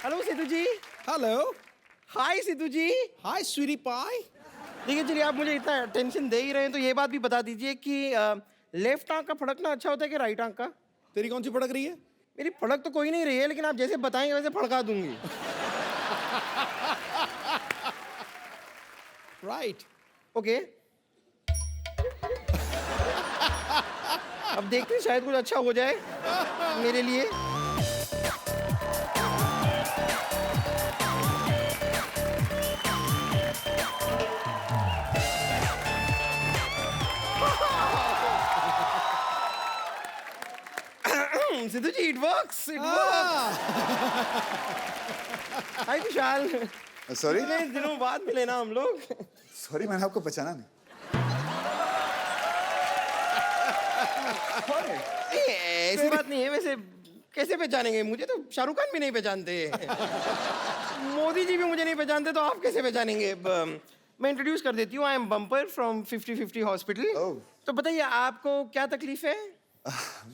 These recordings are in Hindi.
हेलो सिद्धू जी। हेलो। हाय सिद्धू जी। हाय स्वीटी पाई। देखिए चलिए, आप मुझे इतना टेंशन दे ही रहे हैं तो ये बात भी बता दीजिए कि लेफ्ट आंख का फड़कना अच्छा होता है कि राइट आंख का? तेरी कौन सी फड़क रही है? मेरी फड़क तो कोई नहीं रही है, लेकिन आप जैसे बताएंगे वैसे फड़का दूंगी। राइट। ओके। अब देखते हैं, शायद कुछ अच्छा हो जाए मेरे लिए। Siddhu ji, it works, it works. Hi Vishal. Sorry इतने दिनों बाद मिले ना हम लोग। सॉरी मैंने आपको पहचाना नहीं। ऐसी बात नहीं है, वैसे कैसे पहचानेंगे? मुझे तो शाहरुख खान भी नहीं पहचानते। मोदी जी भी मुझे नहीं पहचानते, तो आप कैसे पहचानेंगे? मैं इंट्रोड्यूस कर देती हूँ। I am Bumper from 50-50 hospital. Oh. तो बताइए, आपको क्या तकलीफ है?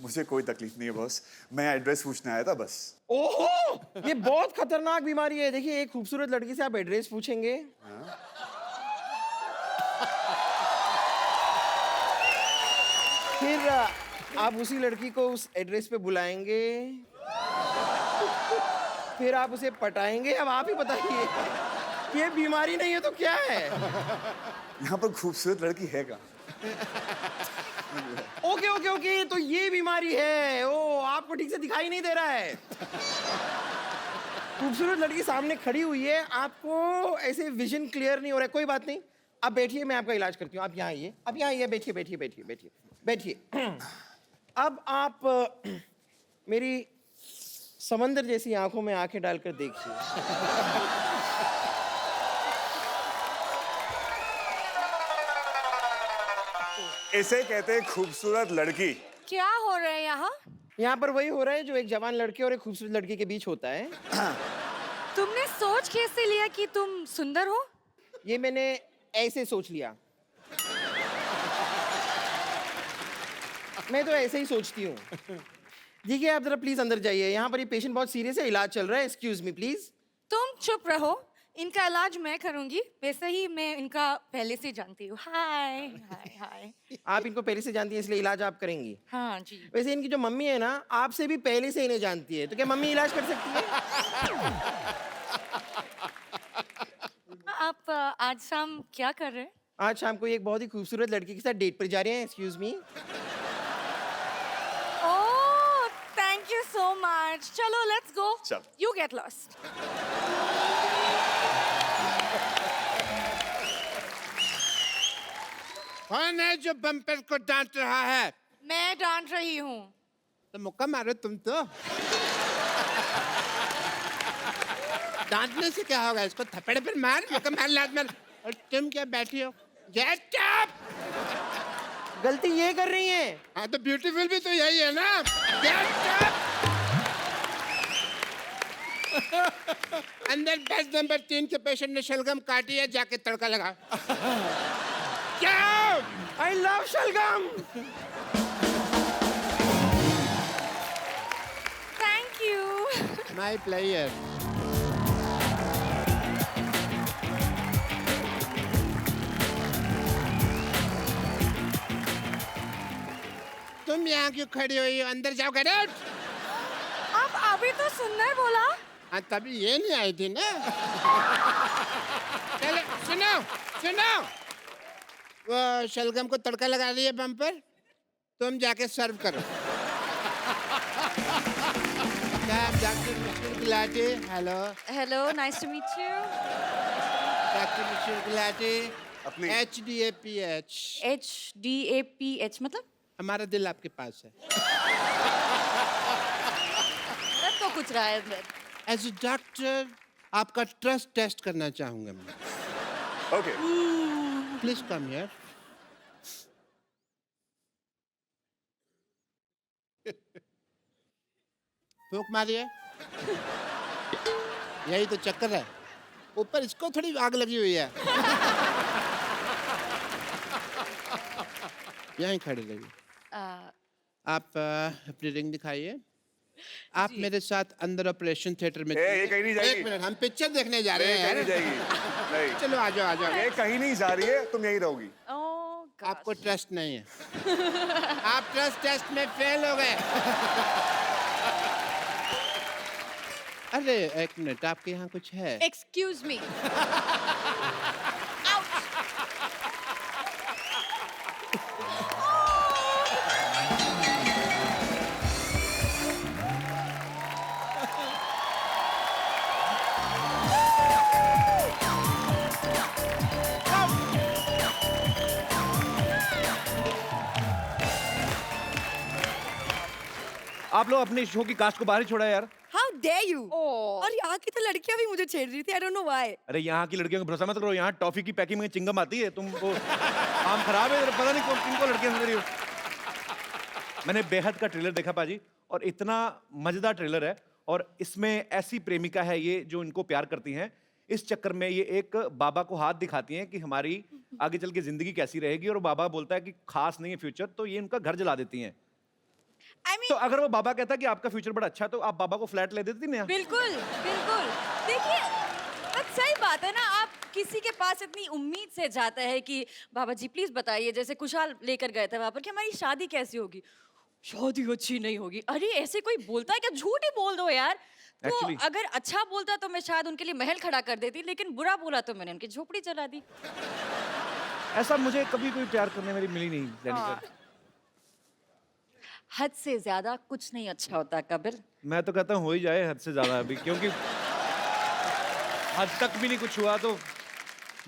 मुझे कोई तकलीफ नहीं है बॉस, मैं एड्रेस पूछने आया था बस। ओहो, ये बहुत खतरनाक बीमारी है। देखिए, एक खूबसूरत लड़की से आप एड्रेस पूछेंगे, फिर आप उसी लड़की को उस एड्रेस पे बुलाएंगे, फिर आप उसे पटाएंगे। अब आप ही बताइए, ये बीमारी नहीं है तो क्या है? यहाँ पर खूबसूरत लड़की है क्या? ओके ओके ओके, तो ये बीमारी है। ओ, आपको ठीक से दिखाई नहीं दे रहा है। खूबसूरत लड़की सामने खड़ी हुई है, आपको ऐसे विजन क्लियर नहीं हो रहा है। कोई बात नहीं, आप बैठिए, मैं आपका इलाज करती हूँ। आप यहाँ आइए, आप यहाँ आइए, बैठिए बैठिए बैठिए बैठिए बैठिए। अब आप मेरी समंदर जैसी आंखों में आंखें डालकर देखिए। इसे कहते हैं खूबसूरत लड़की। क्या हो रहा है यहाँ? यहाँ पर वही हो रहा है जो एक जवान लड़के और एक खूबसूरत लड़की के बीच होता है। तुमने सोच कैसे लिया कि तुम सुंदर हो? ये मैंने ऐसे सोच लिया। मैं तो ऐसे ही सोचती हूँ। देखिए, आप जरा प्लीज अंदर जाइए। यहाँ पर ये पेशेंट बहुत सीरियस है, इलाज चल रहा है। Excuse me please. तुम चुप रहो, इनका इलाज मैं करूंगी। वैसे ही मैं इनका पहले से जानती हूँ। हाय हाय हाय। आप इनको पहले से जानती हैं, इसलिए इलाज आप करेंगी। हाँ जी। वैसे इनकी जो मम्मी है ना, आपसे भी पहले से इन्हें जानती है, तो क्या मम्मी इलाज कर सकती है? आप आज शाम क्या कर रहे हैं? आज शाम को एक बहुत ही खूबसूरत लड़की के साथ डेट पर जा रहे हैं। Excuse me. Oh, thank you so much. चलो लेट्स गो। चल। You get lost. कौन है जो बम्पर को डांट रहा है? मैं डांट रही हूँ। तो मुक्का मारो तुम तो। डांटने से क्या होगा? इसको थप्पड़ पर मार, मुक्का मार, लात मार। और तुम क्या बैठी हो? Get up! गलती ये कर रही हैं। हाँ तो ब्यूटीफुल भी तो यही है ना? Get up! अंदर बेड नंबर 3 के पेशेंट ने शलगम काटी है, जाके तड़का लगा। क्या? आई लव शलगम। Thank you. My player. तुम यहाँ क्यों खड़ी हुई हो? अंदर जाओ, गेट आउट! आप अभी तो सुंदर बोला। हाँ तभी ये नहीं आई थी ना। चलो सुनो सुनो, वो शलगम को तड़का लगा रही है बम्पर, तुम जाके सर्व करो। Doctor mister Gulati. Hello. Hello, nice to meet you. Doctor mister Gulati. अपनी HDAPH। HDAPH मतलब? हमारा दिल आपके पास है। लग तो कुछ रहा है अंदर। एज ए डॉक्टर आपका ट्रस्ट टेस्ट करना चाहूंगा मैं। ओके। Please come here. फूंक मारिए। यही तो चक्कर है, ऊपर इसको थोड़ी आग लगी हुई है। यहीं खड़े रहिए। आप अपनी रिंग दिखाइए। आप मेरे साथ अंदर ऑपरेशन थिएटर में ये चलिए। कहीं नहीं जाएगी। एक मिनट, हम पिक्चर देखने जा रहे ये हैं कहीं नहीं यार। जाएगी। नहीं, चलो आ जाओ आ जाओ। ये कहीं नहीं जा रही है, तुम यहीं रहोगी। Oh, आपको ट्रस्ट नहीं है। आप ट्रस्ट टेस्ट में फेल हो गए। अरे एक मिनट, आपके यहाँ कुछ है? Excuse me. आप लोग अपने शो की कास्ट को बाहर ही छोड़ा यार। How dare you? Oh. और यहाँ की तो लड़कियां भी मुझे छेड़ रही थी, I don't know why. अरे यहाँ की लड़कियों को भरोसा मत करो, यहाँ टॉफी की पैकिंग में चिंगम आती है। तुम वो काम खराब है, पता नहीं किनको लड़कियां समझ रही हो। मैंने बेहद का ट्रेलर देखा पाजी, और इतना मजेदार ट्रेलर है, और इसमें ऐसी प्रेमिका है ये जो इनको प्यार करती हैं। इस चक्कर में ये एक बाबा को हाथ दिखाती हैं कि हमारी आगे चल के जिंदगी कैसी रहेगी, और बाबा बोलता है कि खास नहीं है फ्यूचर, तो ये उनका घर जला देती हैं। I mean, तो अगर वो बाबा कहता है कि आपका फ्यूचर बड़ा अच्छा है, तो आप बाबा को फ्लैट ले देती ना। बिल्कुल बिल्कुल। देखिए, बस सही बात है ना, आप किसी के पास इतनी उम्मीद से जाते हैं कि बाबा जी प्लीज बताइए, जैसे कुशाल लेकर गए थे वहां पर कि हमारी शादी कैसी होगी। शादी अच्छी नहीं होगी। अरे ऐसे कोई बोलता है क्या? झूठ ही बोल दो यार। तो Actually- अगर अच्छा बोलता तो मैं शायद उनके लिए महल खड़ा कर देती, लेकिन बुरा बोला तो मैंने उनकी झोपड़ी जला दी। ऐसा मुझे कभी कोई प्यार करने वाली मिली नहीं जेनिफर। हद से ज्यादा कुछ नहीं अच्छा होता कपिल। मैं तो कहता हूँ हो ही जाए हद से ज्यादा अभी, क्योंकि हद तक भी नहीं कुछ हुआ। तो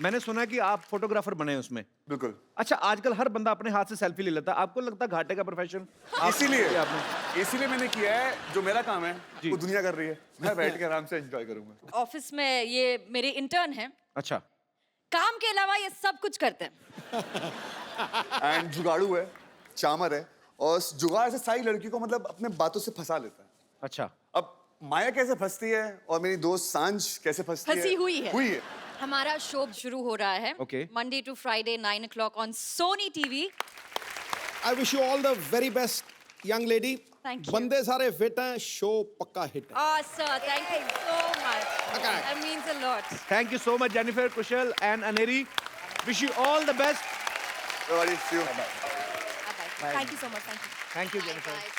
मैंने सुना कि आप फोटोग्राफर बने हैं उसमें। बिल्कुल। अच्छा, आजकल हर बंदा अपने हाथ से सेल्फी ले लेता है, आपको लगता है घाटे का प्रोफेशन? इसीलिए मैंने किया है, जो मेरा काम है जी। वो दुनिया कर रही है, मैं बैठ के आराम से एंजॉय करूंगा। ऑफिस में ये मेरे इंटर्न हैं, अच्छा, काम के अलावा ये सब कुछ करते हैं। एंड जुगाड़ू है, चामर है, और उस जुगाड़ से सारी लड़की को मतलब अपने बातों से फंसा लेता है। अच्छा। अब माया कैसे फंसती है और मेरी दोस्त सांझ कैसे फंसती फंसी है? हुई है। हुई है। हमारा शो शुरू हो रहा है Okay. Monday to Friday 9 o'clock on Sony TV. I wish you all the very best young lady. Thank you. बंदे सारे फिट हैं, शो पक्का हिट है। Sir thank you so much, Okay. That means a lot. Thank you so much Jennifer, Kusal and Aneri. Wish you all the best. Everybody, see you. Thank you so much, thank you. Thank you Bye, Jennifer. guys.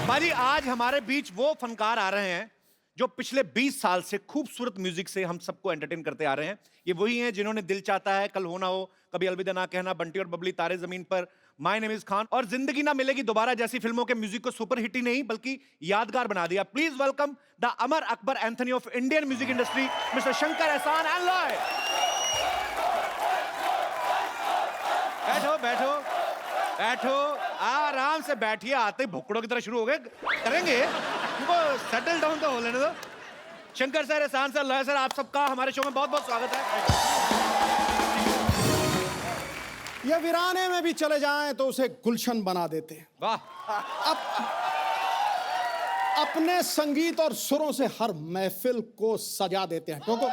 बाजी, आज हमारे बीच वो फनकार आ रहे हैं जो पिछले 20 साल से खूबसूरत म्यूजिक से हम सबको एंटरटेन करते आ रहे हैं। ये वही हैं जिन्होंने दिल चाहता है, कल हो ना हो, कभी अलविदा ना कहना, बंटी और बबली, तारे जमीन पर, माय नेम इज खान और जिंदगी ना मिलेगी दोबारा जैसी फिल्मों के म्यूजिक को सुपर हिट ही नहीं बल्कि यादगार बना दिया। Please welcome the Amar Akbar Anthony of Indian music industry, mister Shankar Ehsaan and Loy. बैठो बैठो बैठो, आराम से बैठिए। आते ही भुक्कड़ों की तरह शुरू हो गए करेंगे, उनको सेटल डाउन तो हो लेने दो। शंकर सर, एहसान सर, लॉय सर, आप सबका हमारे शो में बहुत बहुत स्वागत है। ये वीराने में भी चले जाएं तो उसे गुलशन बना देते हैं। वाह, अपने संगीत और सुरों से हर महफिल को सजा देते हैं। ठोको।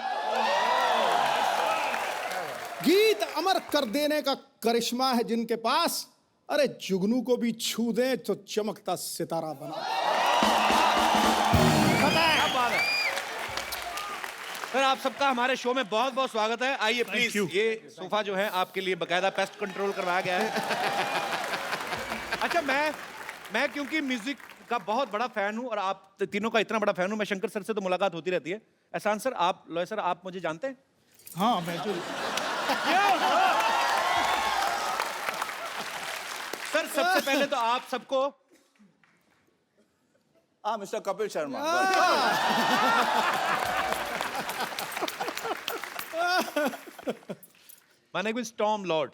गीत अमर कर देने का करिश्मा है जिनके पास, अरे जुगनू को भी छू दें तो चमकता सितारा बना। क्या बात है सर, आप सबका हमारे शो में बहुत बहुत स्वागत है। आइए प्लीज, ये सोफा जो है आपके लिए बकायदा पेस्ट कंट्रोल करवाया गया है। अच्छा, मैं क्योंकि म्यूजिक का बहुत बड़ा फैन हूं और आप तीनों का इतना बड़ा फैन हूं, मैं शंकर सर से तो मुलाकात होती रहती है। एहसान सर, आप, लॉय सर, आप मुझे जानते हैं? हाँ, मैं जो सर सबसे पहले तो आप सबको मिस्टर कपिल शर्मा। माने कोई स्टॉर्म लॉर्ड।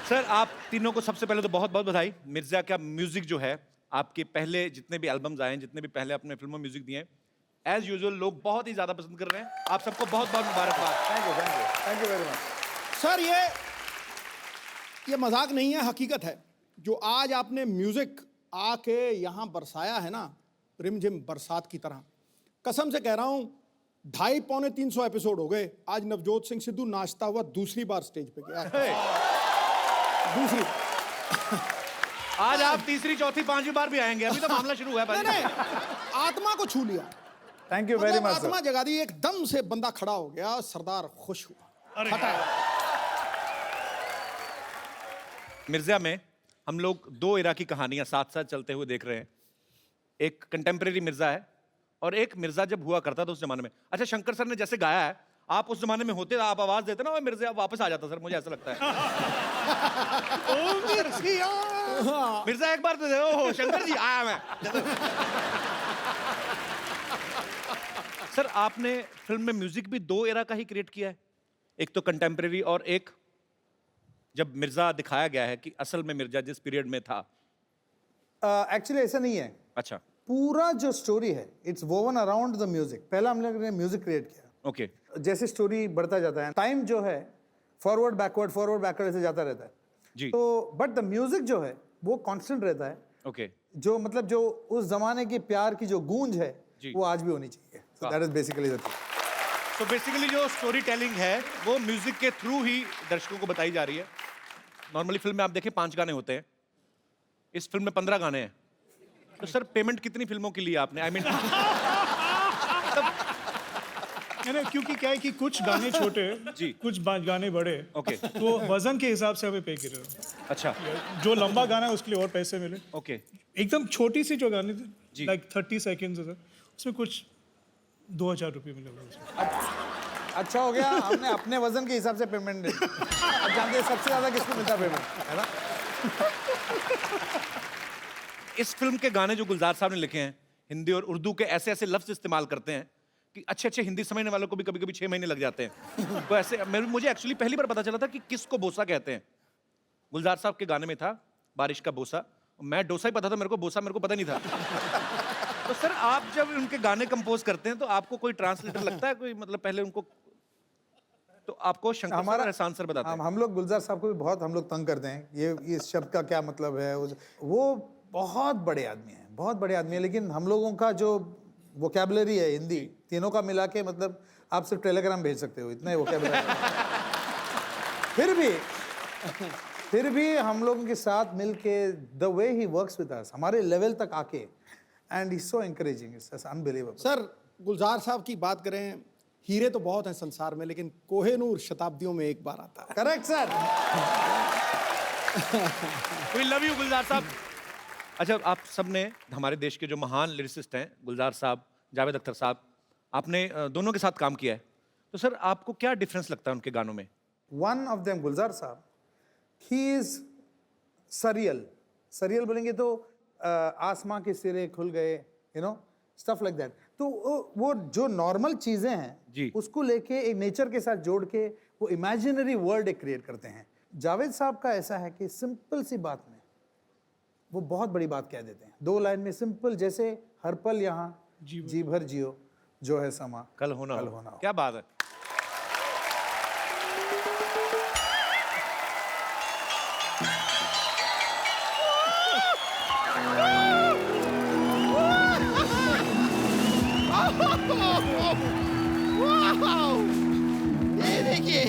सर आप तीनों को सबसे पहले तो बहुत बहुत बधाई। मिर्जा का म्यूजिक जो है, आपके पहले जितने भी एल्बम्स आए हैं, जितने भी पहले अपने फिल्मों में म्यूजिक दिए हैं, एज यूजुअल लोग बहुत ही ज्यादा पसंद कर रहे हैं। आप सबको बहुत बहुत मुबारकबाद। Thank you very much. Sir, ये मजाक नहीं है, हकीकत है। जो आज आपने म्यूजिक आके यहाँ बरसाया है ना, रिमझिम बरसात की तरह, कसम से कह रहा हूँ 250-300 एपिसोड हो गए, आज नवजोत सिंह सिद्धू नाचता हुआ दूसरी बार स्टेज पे गया। दूसरी आज आप तीसरी चौथी पांचवी बार भी आएंगे, अभी तो मामला शुरू हुआ है नहीं भाई। नहीं, आत्मा को छू लिया, थैंक यू वेरी मतलब मच आत्मा जगा दी, एकदम से बंदा खड़ा हो गया, सरदार खुश हुआ, हटाया। मिर्जा में हम लोग दो इरा की कहानियां साथ साथ चलते हुए देख रहे हैं। एक कंटेम्प्रेरी मिर्जा है और एक मिर्जा जब हुआ करता था उस जमाने में। अच्छा, शंकर सर ने जैसे गाया है, आप उस जमाने में होते, आप आवाज देते ना, वो मिर्जा वापस आ जाता सर, मुझे ऐसा लगता है। मिर्जा एक बार तो दे, ओहो शंकर जी आया मैं। सर आपने फिल्म में म्यूजिक भी दो एरा का ही क्रिएट किया है, एक तो कंटेम्प्रेरी और एक जब मिर्जा दिखाया गया है कि असल में मिर्जा जिस पीरियड में था। एक्चुअली ऐसा नहीं है, अच्छा, पूरा जो स्टोरी है it's woven around the music. पहला हम लोग ने म्यूजिक क्रिएट किया, ओके, जैसे स्टोरी बढ़ता जाता है, टाइम जो है फॉरवर्ड बैकवर्ड ऐसे जाता रहता है जी, तो बट द म्यूजिक जो है वो कांस्टेंट रहता है। ओके, जो मतलब जो उस जमाने के प्यार की जो गूंज है जी। वो आज भी होनी चाहिए। So that is basically the thing. तो बेसिकली जो स्टोरी टेलिंग है वो म्यूजिक के थ्रू ही दर्शकों को बताई जा रही है। नॉर्मली फिल्म में आप देखें 5 गाने होते हैं, इस फिल्म में 15 गाने हैं। तो सर पेमेंट कितनी फिल्मों की ली आपने? आई मीन नहीं, क्योंकि क्या है कि कुछ गाने छोटे जी। कुछ गाने बड़े, ओके, तो वजन के हिसाब से हमें पे कर रहे हो। अच्छा, जो लंबा गाना है उसके लिए और पैसे मिले। ओके, एकदम छोटी सी जो गाने जी। लाइक 30 सेकेंड्स उसमें कुछ 2000 रुपये मिले उसमें। अच्छा हो गया, हमने अपने वजन के हिसाब से पेमेंट दी। अब जानते हैं सबसे ज्यादा किसको मिलता पेमेंट, है ना? इस फिल्म के गाने जो गुलजार साहब ने लिखे हैं, हिंदी और उर्दू के ऐसे ऐसे लफ्ज इस्तेमाल करते हैं कि अच्छे अच्छे हिंदी समझने वालों को भी कभी कभी 6 महीने लग जाते हैं। तो ऐसे मुझे एक्चुअली पहली बार पता चला था कि किसको बोसा कहते हैं। गुलजार साहब के गाने में था बारिश का बोसा, मैं डोसा ही पता था, मेरे को बोसा मेरे को पता नहीं था। तो सर आप जब उनके गाने कंपोज करते हैं तो आपको कोई ट्रांसलेटर लगता है, कोई मतलब पहले उनको, तो आपको शंकर सर और एहसान सर बताते हैं? हम लोग गुलजार साहब को भी बहुत हम लोग तंग करते हैं, ये इस शब्द का क्या मतलब है। वो बहुत बड़े आदमी हैं, बहुत बड़े आदमी हैं, लेकिन हम लोगों का जो वोकैबुलरी है हिंदी तीनों का मिला के, मतलब आप सिर्फ टेलीग्राम भेज सकते हो, इतना ही वोकैबुलरी। फिर भी हम लोगों के साथ मिलके the way he works with us, हमारे लेवल तक आके, and he so encouraging, it's unbelievable. Sir Gulzar sahab की बात करें, हीरे तो बहुत हैं संसार में, लेकिन कोहेनूर शताब्दियों में एक बार आता है। Correct sir. We love you Gulzar sahab. अच्छा, आप सब ने हमारे देश के जो महान लिरिसिस्ट हैं, गुलजार साहब, जावेद अख्तर साहब, आपने दोनों के साथ काम किया है, तो सर आपको क्या डिफरेंस लगता है उनके गानों में? वन ऑफ देम गुलजार साहब, ही इज सरियल बोलेंगे तो आसमां के सिरे खुल गए, you know, stuff like that. तो वो जो नॉर्मल चीजें हैं जी। उसको लेके एक नेचर के साथ जोड़ के वो इमेजिनरी वर्ल्ड एक क्रिएट करते हैं। जावेद साहब का ऐसा है कि सिंपल सी बात में वो बहुत बड़ी बात कह देते हैं, 2 लाइन में सिंपल, जैसे हर पल यहाँ जी भर जियो, जो है समा कल होना हो। क्या बात है। वाओ! ये देखिए,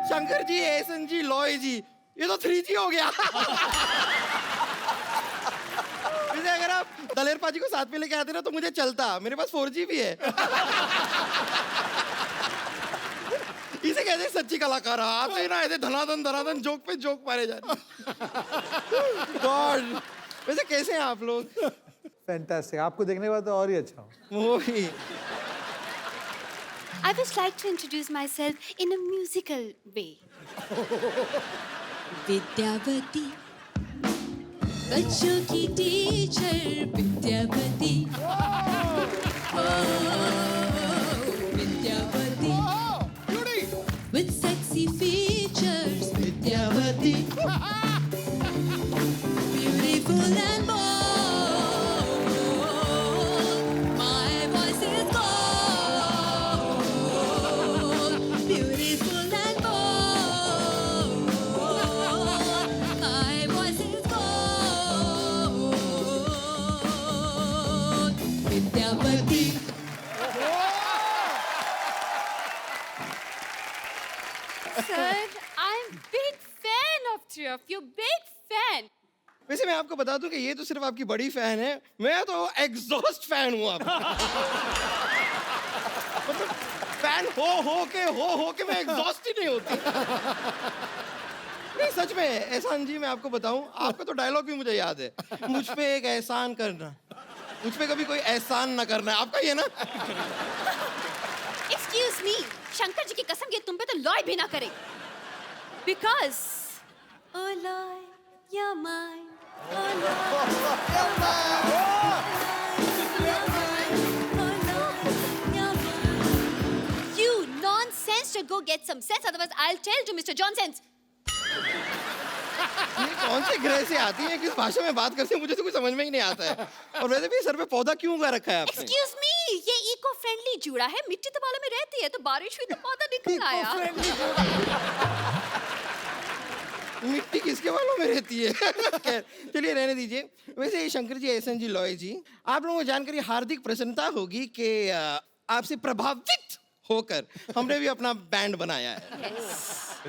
शंकर जी, एहसन जी, लॉय जी, ये तो 3G हो गया। वैसे अगर आप दलेर पाजी को साथ में लेके आते ना तो मुझे चलता, मेरे पास 4G भी है। इसे कहते हैं सच्ची कलाकार। आप ना ऐसे धनाधन जोक पे जोक मारे जा रहे। गॉड, वैसे कैसे हैं आप लोग? फैंटास्टिक, आपको देखने के बाद तो और ही अच्छा हो। वो ही। I would like to introduce myself in a musical way. Vidyavati, बच्चों की teacher Vidyavati. Vidyavati, with sexy features Vidyavati. Beautiful and bold, my voice is gold. Beautiful and bold, my voice is gold. Vidyavati. Sir, I'm big fan of of you, big fan. वैसे मैं आपको बता दूं कि ये तो सिर्फ आपकी बड़ी फैन है, मैं तो एग्जॉस्ट फैन हूँ आपका। मतलब फैन हो के मैं एग्जॉस्ट ही नहीं होती। नहीं सच में एहसान जी, मैं आपको बताऊं, आपका तो डायलॉग भी मुझे याद है, मुझ पे एक एहसान करना, मुझ पे कभी कोई एहसान ना करना, आपका ही है ना? Excuse me, शंकर जी की कसम ये तुम पे तो लॉय भी ना करे। Because oh Lord, you're mine. Oh Lord, you're mine. You're mine. Oh Lord, you're mine. You nonsense should go get some sense, otherwise I'll tell to Mr. Johnson's. ये कौन से ग्रह से आती है, किस भाषा में बात करते हैं, मुझे तो कुछ समझ में ही नहीं आता है। और वैसे भी सर पे पौधा क्यों उगा रखा है आपने? Excuse me, ये इको फ्रेंडली जूड़ा है, मिट्टी तो बालों में रहती है, तो बारिश हुई तो पौधा निकल आया। मिट्टी किसके बालों में रहती है? खैर, चलिए रहने दीजिए। वैसे ये शंकर जी, एहसान जी, लॉय जी, आप लोगों को जानकर ये हार्दिक प्रसन्नता होगी कि आपसे प्रभावित होकर हमने भी अपना बैंड बनाया है।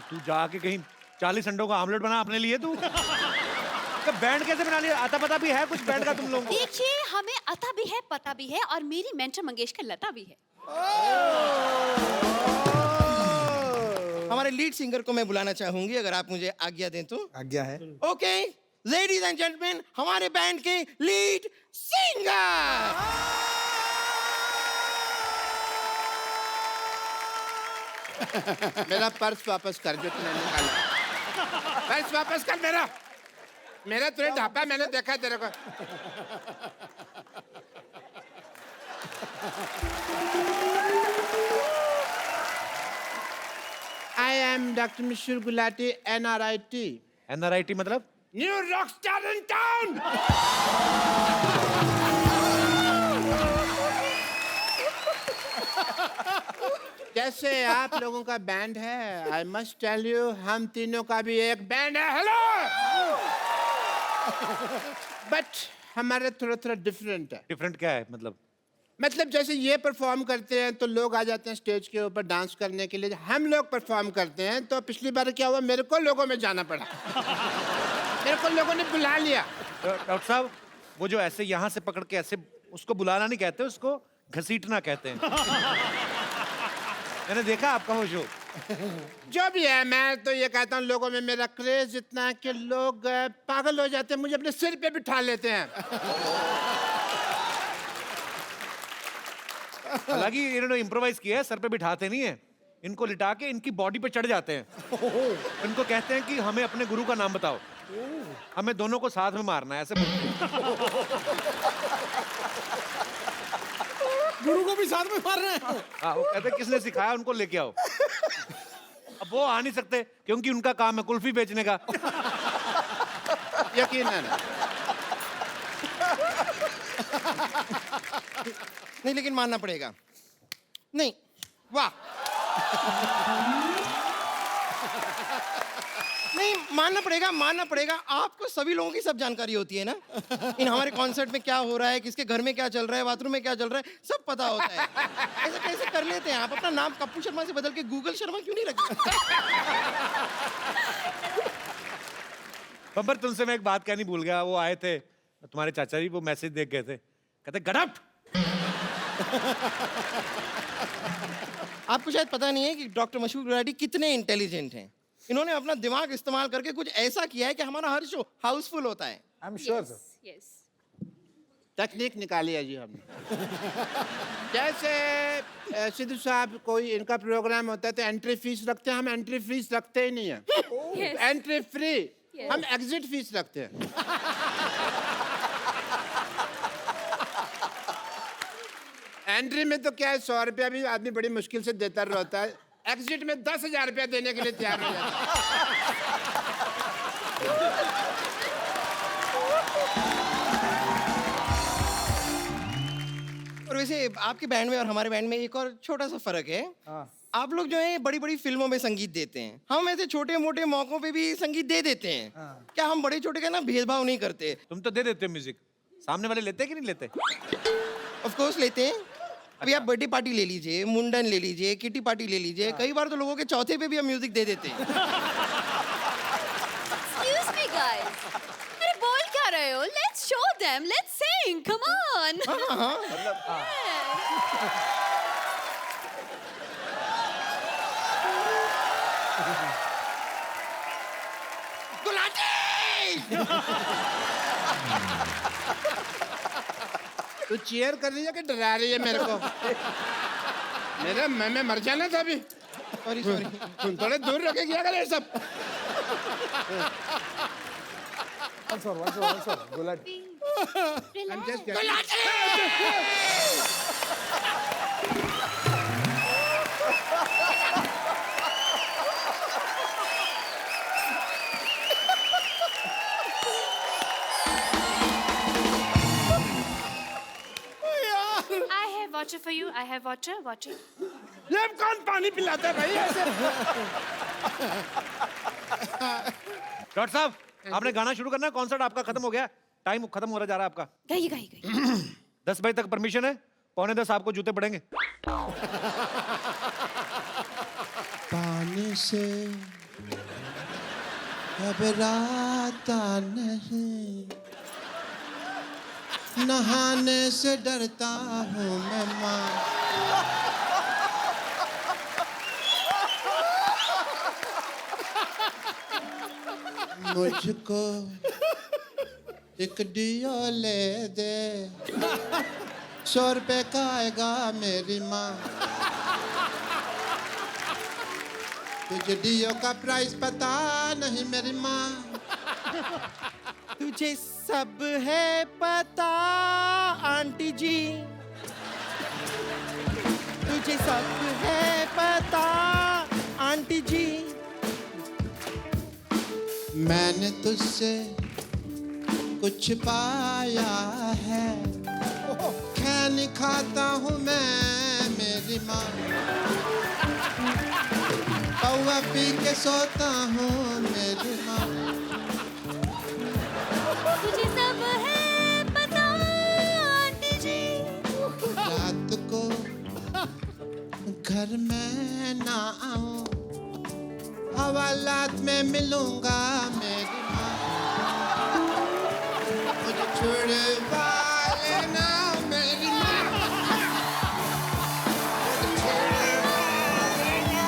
तू जाके कहीं 40 अंडों का आमलेट बना अपने लिए तू। तो बैंड कैसे बना लिया? आता पता भी है कुछ बैंड का तुम लोगों को? देखिए, हमें आता भी है, पता भी है, और मेरी मेंटर मंगेशकर लता भी है। हमारे लीड सिंगर को मैं बुलाना चाहूंगी, अगर आप मुझे आज्ञा दें तो। आज्ञा है। ओके, लेडीज एंड जेंटलमैन, हमारे बैंड के लीड सिंगर। मेरा पर्स वापस कर जो तूने निकाला। पर्स वापस कर मेरा। मेरा तुझे ढापा, मैंने देखा तेरे को। I am Dr. Mishur Gulati, NRIT. NRIT मतलब? New rockstar in town. जैसे आप लोगों का बैंड है, आई मस्ट टेल यू, हम तीनों का भी एक बैंड है। हेलो, बट हमारे थोड़ा थोड़ा डिफरेंट है। डिफरेंट क्या है मतलब जैसे ये परफॉर्म करते हैं तो लोग आ जाते हैं स्टेज के ऊपर डांस करने के लिए, हम लोग परफॉर्म करते हैं तो पिछली बार क्या हुआ, मेरे को लोगों में जाना पड़ा। मेरे को लोगों ने बुला लिया। डॉक्टर साहब, वो जो ऐसे यहाँ से पकड़ के ऐसे, उसको बुलाना नहीं कहते, उसको घसीटना कहते हैं। मैंने देखा आपका वो शो। जो भी है, मैं तो ये कहता हूँ, लोगों में मेरा क्रेज इतना है कि लोग पागल हो जाते हैं, मुझे अपने सिर पे बिठा लेते हैं। हालांकि इन्होंने इम्प्रोवाइज किया है, सर पे बिठाते नहीं है, इनको लिटा के इनकी बॉडी पे चढ़ जाते हैं। इनको कहते हैं कि हमें अपने गुरु का नाम बताओ, हमें दोनों को साथ में मारना है, ऐसे बोलते हैं। गुरु को भी साथ में मार रहे हैं। हाँ, वो कहते हैं किसने सिखाया, उनको लेके आओ। अब वो आ नहीं सकते क्योंकि उनका काम है कुल्फी बेचने का। यकीनन। नहीं, लेकिन मानना पड़ेगा। नहीं, वाह। नहीं, मानना पड़ेगा। आपको सभी लोगों की सब जानकारी होती है ना, इन हमारे कॉन्सर्ट में क्या हो रहा है, किसके घर में क्या चल रहा है, बाथरूम में क्या चल रहा है, सब पता होता है। ऐसे कैसे कर लेते हैं आप? अपना नाम कप्पू शर्मा से बदल के गूगल शर्मा क्यों नहीं रखते? बब्बर, तुमसे मैं एक बात कहनी भूल गया। वो आए थे तुम्हारे चाचा जी, वो मैसेज देख गए थे, कहते गडप। आपको शायद पता नहीं है कि डॉक्टर मशहूर गुलाटी कितने इंटेलिजेंट हैं। इन्होंने अपना दिमाग इस्तेमाल करके कुछ ऐसा किया है कि हमारा हर शो हाउसफुल होता है। I am sure sir. Yes. तकनीक निकाली है जी हमने। जैसे सिद्धू साहब, कोई इनका प्रोग्राम होता है तो एंट्री फीस रखते हैं, हम एंट्री फीस रखते ही नहीं है। एंट्री फ्री, हम एग्जिट फीस रखते हैं। एंट्री में तो क्या है, 100 रुपया भी आदमी बड़ी मुश्किल से देता रहता है, एग्जिट में 10,000 रुपया देने के लिए तैयार हो जाता है। और वैसे आपके बैंड में और हमारे बैंड में एक और छोटा सा फर्क है। आप लोग जो है बड़ी बड़ी फिल्मों में संगीत देते हैं, हम ऐसे छोटे मोटे मौकों पे भी संगीत दे देते हैं। क्या हम बड़े छोटे का ना भेदभाव नहीं करते? तुम तो दे देते हो म्यूजिक, सामने वाले लेते कि नहीं लेते? ऑफ कोर्स लेते हैं। अभी आप बर्थडे पार्टी ले लीजिए, मुंडन ले लीजिए, किटी पार्टी ले लीजिए, कई बार तो लोगों के चौथे पे भी हम म्यूजिक दे देते हैं। Excuse अरे बोल क्या रहे हो? Let's show them. Let's sing. Come on. तू चीयर कर रही है कि डरा रही है मेरे को? मैं मर जाना था अभी। Sorry sorry. तुम थोड़े दूर रखे क्या करे सब? once more. Gulati. I'm just I have water for you. I have water. Water. ये कौन पानी पिलाता है भाई ऐसे? डॉक्टर साहब आपने गाना शुरू करना है, कॉन्सर्ट आपका खत्म हो गया, टाइम खत्म हो रहा जा रहा है आपका। गई. 10 बजे तक परमिशन है, 9:45 आपको जूते पड़ेंगे। पानी से घबराता नहीं, नहाने से डरता हूँ मैं माँ। मुझको एक डियो ले दे, 100 रुपए का आएगा मेरी माँ। तुझे डियो का प्राइस पता नहीं मेरी माँ। तुझे सब है पता आंटी जी, तुझे सब है पता आंटी जी। मैंने तुझसे कुछ पाया है, खैनी खाता हूँ मैं मेरी माँ। पौवा पी के सोता हूँ मेरी माँ। तुझे सब है पता आंटी जी। रात को घर में ना आऊं, हवालात में मिलूंगा मेरी माँ। मुझे छुड़वा लेना मेरी माँ। मुझे छुड़वा लेना।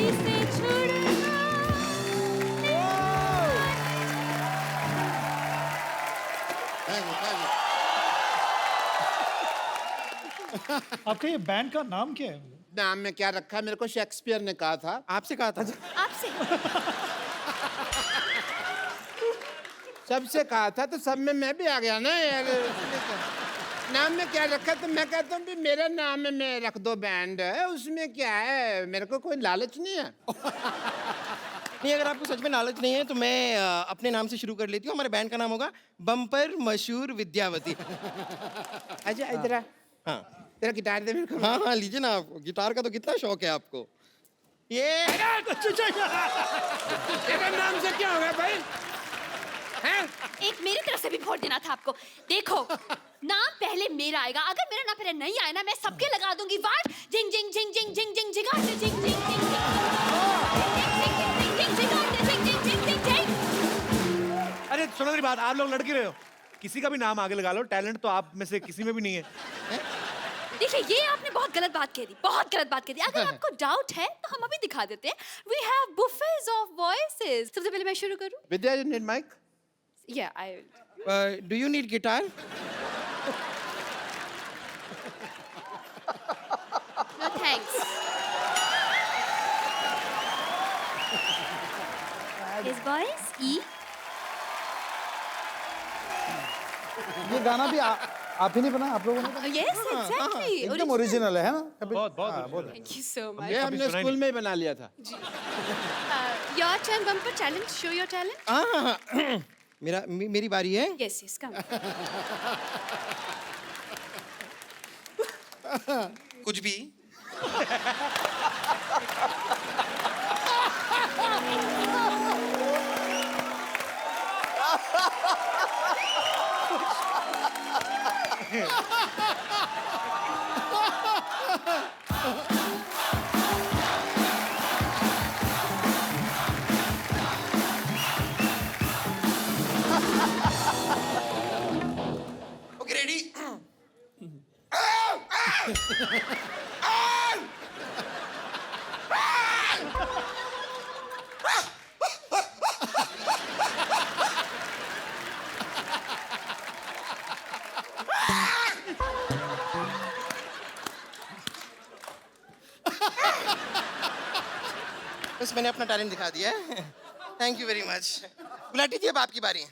इसे छुड़वा। आपका ये बैंड का नाम क्या है? नाम में क्या रखा है? मेरे को शेक्सपियर ने कहा था। आपसे कहा था। आपसे सबसे कहा था तो सब में मैं भी आ गया ना यार। नाम में क्या रखा? तो मैं कहता हूँ भी मेरे नाम में रख दो बैंड, उसमें क्या है? मेरे को कोई लालच नहीं है। नहीं, अगर आपको सच में लालच नहीं है तो मैं अपने नाम से शुरू कर लेती हूँ। हमारे बैंड का नाम होगा बम्पर मशहूर विद्यावती। अच्छा इधर आ। हाँ तेरा गिटार दे मेरे को। हाँ हाँ, लीजिए ना। आपको गिटार का तो कितना शौक है आपको। ये तेरे नाम से क्या होगा भाई? हैं? एक मेरी तरफ से भी वोट देना था आपको। देखो नाम पहले मेरा आएगा, अगर मेरा नाम पहले नहीं आया ना मैं सबके लगा दूंगी वाट। जिंग जिंग जिंग जिंग जिंग जिंग जिंग जिंग जिंग जिंग जिंग। अरे सुनो मेरी बात, आप लोग लड़के रहे हो, किसी का भी नाम आगे लगा लो, टैलेंट तो आप में से किसी में भी नहीं है। देखिए ये आपने बहुत गलत बात कह दी, बहुत गलत बात कह दी। अगर आपको डाउट है तो हम अभी दिखा देते हैं। We have buffets of voices. सबसे पहले मैं शुरू करूं? Vidya you need mic? या I do you need guitar? No thanks. His voice ई। ये गाना भी आप ही नहीं बना, आप लोगों ने बनाया? यस एग्जैक्टली, एकदम ओरिजिनल है ना? बहुत थैंक यू सो मच। ये हमने स्कूल में ही बना लिया था। Your turn Bumper challenge, show your talent. हाँ मेरी बारी है। Yes yes come. कुछ भी। मैंने अपना टैलेंट दिखा दिया है। Thank you very much. Gulati ji अब आपकी बारी है।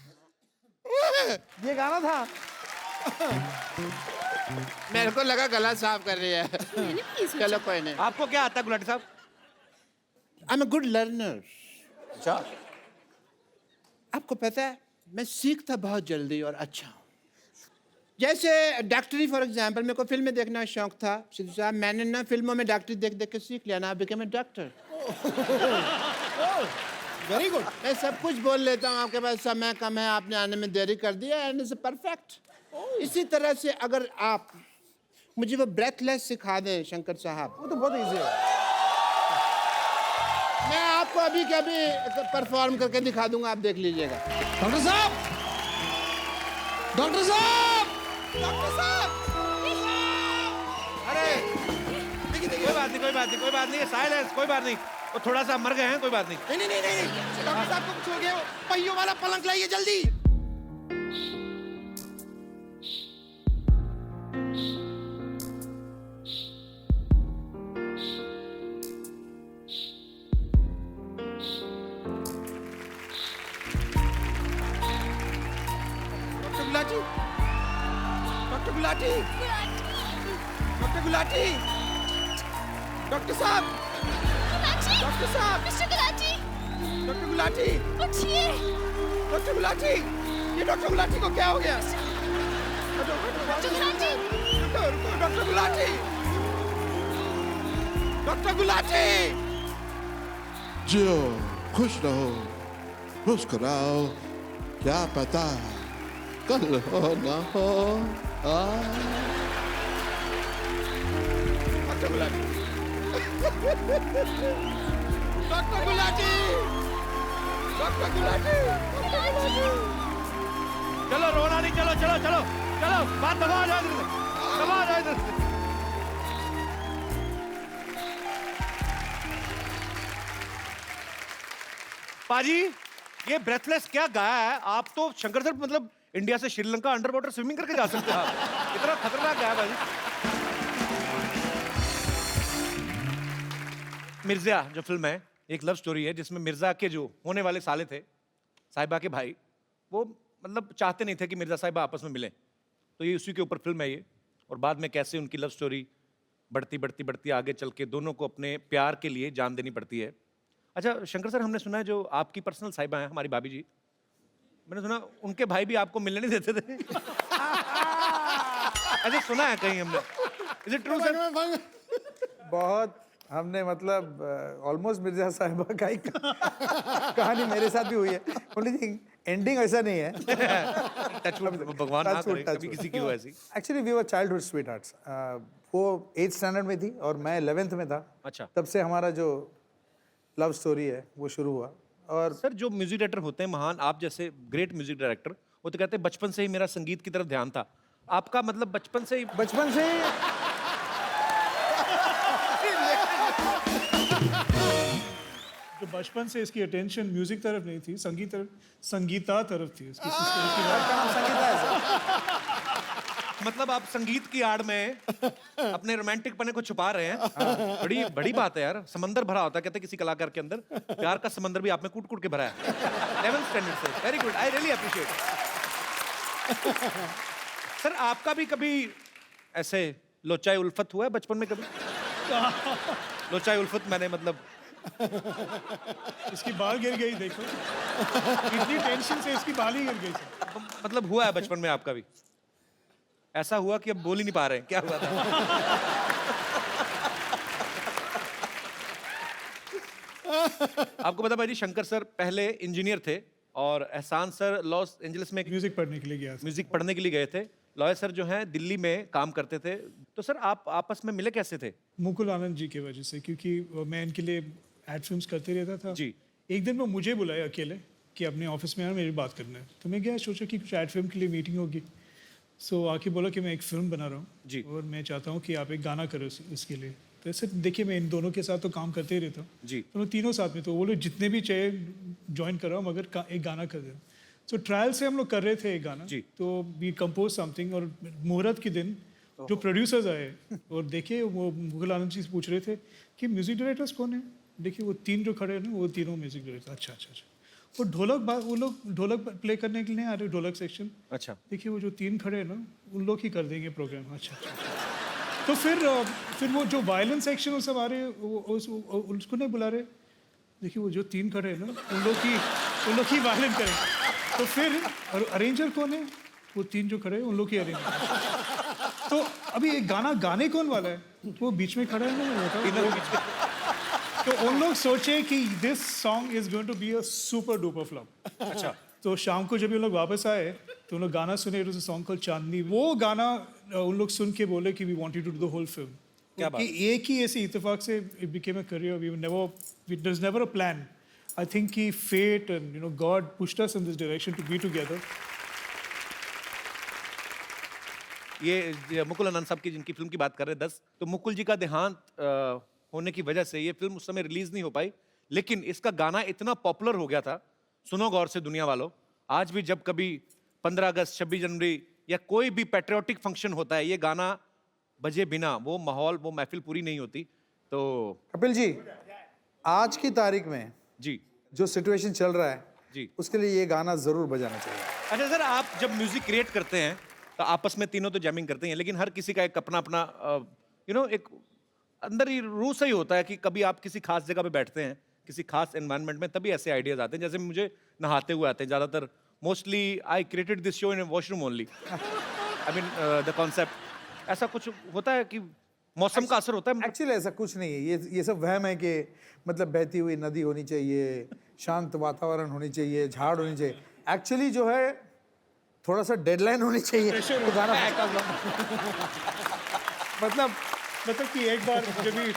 ये गाना था। मेरे को लगा गला साफ कर रही है। चलो कोई नहीं। आपको क्या आता है गुलाटी साहब? I am a good learner. अच्छा, आपको पता है मैं सीखता बहुत जल्दी और अच्छा हूँ। जैसे डॉक्टरी फॉर एग्जांपल, मेरे को फिल्में देखना शौक था। सिद्धू साहब, मैंने ना फिल्मों में डॉक्टरी देख देख के सीख लिया ना, become a doctor. Very good. मैं सब कुछ बोल लेता हूँ, आपके पास समय कम है, आपने आने में देरी कर दिया, एंड इट्स परफेक्ट। इसी तरह से अगर आप मुझे वो ब्रेथलेस सिखा दें शंकर साहब, वो तो बहुत इजी है। मैं आपको अभी के अभी परफॉर्म करके दिखा दूंगा, आप देख लीजिएगा। डॉक्टर साहब, डॉक्टर साहब, डॉक्टर साहब। अरे कोई बात नहीं, कोई बात नहीं, कोई बात नहीं, साइलेंस, कोई बात नहीं। वो थोड़ा सा मर गए हैं, कोई बात नहीं। नहीं नहीं नहीं नहीं, डॉक्टर साहब को कुछ हो गया। पहियों वाला पलंग लाइए जल्दी। Doctor Gulati, doctor Gulati, doctor Gulati, doctor साहब, डॉक्टर साहब, मिस्टर गुलाटी, डॉक्टर गुलाटी, उठिए। डॉक्टर गुलाटी, ये डॉक्टर गुलाटी को क्या हो गया? Doctor Gulati, doctor Gulati, doctor Gulati. जियो, खुश रहो, मुस्कुराओ, क्या पता कल हो ना हो। Doctor Gulati, doctor Gulati, doctor Gulati, doctor Gulati. चलो रोना नहीं, चलो चलो चलो चलो, बात दबा जाए इधर से, दबा जाए इधर से। पाजी, ये ब्रेथलेस क्या गाया है? आप तो शंकर सर मतलब इंडिया से श्रीलंका अंडर वाटर स्विमिंग करके जा सकते हैं आप। इतना खतरनाक गाया पाजी। मिर्जा जो फिल्म है, एक लव स्टोरी है जिसमें मिर्जा के जो होने वाले साले थे, साहिबा के भाई, वो मतलब चाहते नहीं थे कि मिर्जा साहिबा आपस में मिलें। तो ये उसी के ऊपर फिल्म है ये। और बाद में कैसे उनकी लव स्टोरी बढ़ती बढ़ती बढ़ती आगे चल के दोनों को अपने प्यार के लिए जान देनी पड़ती है। अच्छा शंकर सर, हमने सुना है जो आपकी पर्सनल साहिबा हैं, हमारी भाभी जी, मैंने सुना उनके भाई भी आपको मिलने नहीं देते थे। ऐसे सुना है कहीं हमने। Is it true sir? बहुत हमने मतलब ऑलमोस्ट मिर्जा साहिबा का ही कहानी मेरे साथ भी हुई है। ओनली थिंग एंडिंग ऐसा नहीं है। भगवान ना करे कभी किसी की हो ऐसी। Actually we were childhood sweethearts. वो 8th स्टैंडर्ड में थी और मैं 11th में था। अच्छा। तब से हमारा जो लव स्टोरी है वो शुरू हुआ। और सर जो म्यूजिक डायरेक्टर होते हैं महान, आप जैसे ग्रेट म्यूजिक डायरेक्टर, वो तो कहते हैं बचपन से ही मेरा संगीत की तरफ ध्यान था। आपका मतलब बचपन से ही तो बचपन से इसकी अटेंशन म्यूजिक तरफ नहीं थी, संगीत तरफ, संगीता तरफ थी इसकी। मतलब आप संगीत की आड़ में अपने रोमांटिक पने को छुपा रहे हैं। बड़ी बड़ी बात है यार। समंदर भरा होता है, कहते हैं किसी कलाकार के अंदर प्यार का समंदर भी आप में कूट कूट के भरा है। 11th स्टैंडर्ड से। Very good, I really appreciate. Sir आपका भी कभी ऐसे लोचाई उल्फत हुआ है बचपन में कभी? लोचाई उल्फत मैंने मतलब इसकी बाल गिर गई, देखो इतनी टेंशन से इसकी बाल ही गिर गई सर। मतलब हुआ है बचपन में आपका भी? ऐसा हुआ कि अब बोल ही नहीं पा रहे हैं, क्या हुआ था? आपको पता भाई जी, शंकर सर पहले इंजीनियर थे और एहसान सर लॉस एंजलिस में म्यूजिक पढ़ने के लिए गया था। म्यूजिक पढ़ने के लिए गए थे। लॉयर सर जो हैं दिल्ली में काम करते थे। तो सर आप आपस में मिले कैसे थे? मुकुल आनंद जी की वजह से, क्योंकि मैं इनके लिए एड फिल्म्स करते रहता था जी। एक दिन वो मुझे बुलाए अकेले कि अपने ऑफिस में आना, मेरी बात करना है। तो मैं गया, सोचा कि कुछ एड फिल्म के लिए मीटिंग होगी। सो आके बोला कि मैं एक फिल्म बना रहा हूँ जी। और मैं चाहता हूँ कि आप एक गाना करो इसके लिए। तो ऐसे देखिए मैं इन दोनों के साथ तो काम करते ही रहता हूँ जी। तो लोग तीनों साथ में, तो वो लोग जितने भी चाहे ज्वाइन कर रहा हूँ, मगर एक गाना कर देना। सो ट्रायल से हम लोग कर रहे थे एक गाना जी। तो वी कंपोज समथिंग। और मुहूर्त के दिन जो प्रोड्यूसर्स आए और देखे, वो मुगल आनंद जी से पूछ रहे थे कि म्यूजिक डायरेक्टर्स कौन है। देखिए वो तीन जो खड़े हैं ना वो तीनों म्यूजिक डायरेक्टर। अच्छा अच्छा अच्छा, वो लोग ढोलक प्ले करने के लिए नहीं आ रहे, ढोलक सेक्शन। अच्छा, देखिए वो जो तीन खड़े हैं ना उन लोग ही कर देंगे प्रोग्राम। अच्छा अच्छा, तो फिर वो जो वायलिन सेक्शन वो सब आ रहे हैं, उसको नहीं बुला रहे। देखिए वो जो तीन खड़े हैं ना उन लोग ही वायलिन करेंगे। तो फिर अरेंजर कौन है? वो तीन जो खड़े हैं उन लोग ही अरेंजर। तो अभी एक गाना गाने कौन वाला है? वो बीच में खड़ा है ना, तो उन लोग सोचे कि this song is going to be a super duper flop. अच्छा, तो शाम को जब ये लोग वापस आए तो उन लोग गाना सुने, it was a song called Chandni. वो गाना उन लोग सुन के बोले कि we wanted to do the whole film. क्या बात? कि एक ही ऐसे इत्तेफाक से it became a career. There was never a plan. I think कि fate and God pushed us in this direction to be together. ये मुकुल आनंद साहब की जिनकी फिल्म की बात कर रहे हैं 10, तो मुकुल जी का देहांत होने की वजह से ये फिल्म उस समय रिलीज नहीं हो पाई, लेकिन इसका गाना इतना पॉपुलर हो गया था। सुनो गौर से दुनिया वालों, आज भी जब कभी 15 अगस्त 26 जनवरी या कोई भी पैट्रियोटिक फंक्शन होता है, ये गाना बजे बिना वो माहौल, वो महफिल पूरी नहीं होती। तो कपिल जी, आज की तारीख में जी जो सिचुएशन चल रहा है जी, उसके लिए ये गाना जरूर बजाना चाहिए। अच्छा सर, आप जब म्यूजिक क्रिएट करते हैं तो आपस में तीनों तो जैमिंग करते हैं, लेकिन हर किसी का एक अपना अपना एक अंदर ही रूह से ही होता है कि कभी आप किसी खास जगह पे बैठते हैं, किसी खास एनवायरनमेंट में, तभी ऐसे आइडियाज आते हैं। जैसे मुझे नहाते हुए आते हैं ज़्यादातर। Mostly I created this show in washroom only. I mean the concept ऐसा कुछ होता है कि मौसम का असर होता है। एक्चुअली ऐसा कुछ नहीं है, ये सब वहम है कि मतलब बहती हुई नदी होनी चाहिए, शांत वातावरण होनी चाहिए, झाड़ होनी चाहिए। एक्चुअली जो है थोड़ा सा डेडलाइन होनी चाहिए तो गाना मतलब कि एक बार जब भी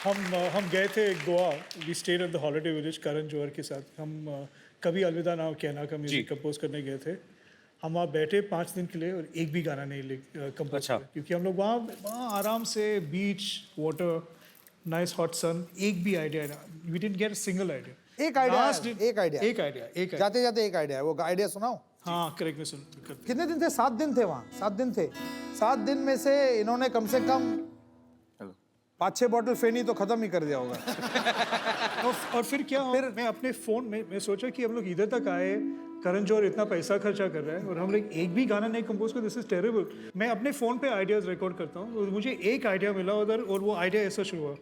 हम गए थे Goa, we stayed at the holiday village Karan Johar के साथ। हम कभी अलविदा ना कहना का म्यूजिक कंपोज करने गए थे। हम वहाँ बैठे 5 दिन के लिए और एक भी गाना नहीं कंपोज अच्छा। किया, क्योंकि हम लोग वहाँ आराम से beach, water, nice hot sun, एक भी आइडिया ना, we didn't get a single idea. एक आइडिया जाते जाते एक आइडिया है, वो आइडिया सुनाओ। हाँ करेक्ट, मैं सुन। कितने दिन थे? 7 दिन थे वहाँ, 7 दिन थे। 7 दिन में से इन्होंने कम से कम 5-6 बॉटल फेनी तो खत्म ही कर दिया होगा। और फिर क्या, फिर मैं अपने फोन में मैं सोचा कि हम लोग इधर तक आए, करण जौहर इतना पैसा खर्चा कर रहा है और हम लोग एक भी गाना नहीं कंपोज कर, दिस इज टेरेबल। मैं अपने फोन पे आइडियाज रिकॉर्ड करता हूँ और मुझे एक आइडिया मिला उधर, और वो आइडिया ऐसा शुरू हुआ।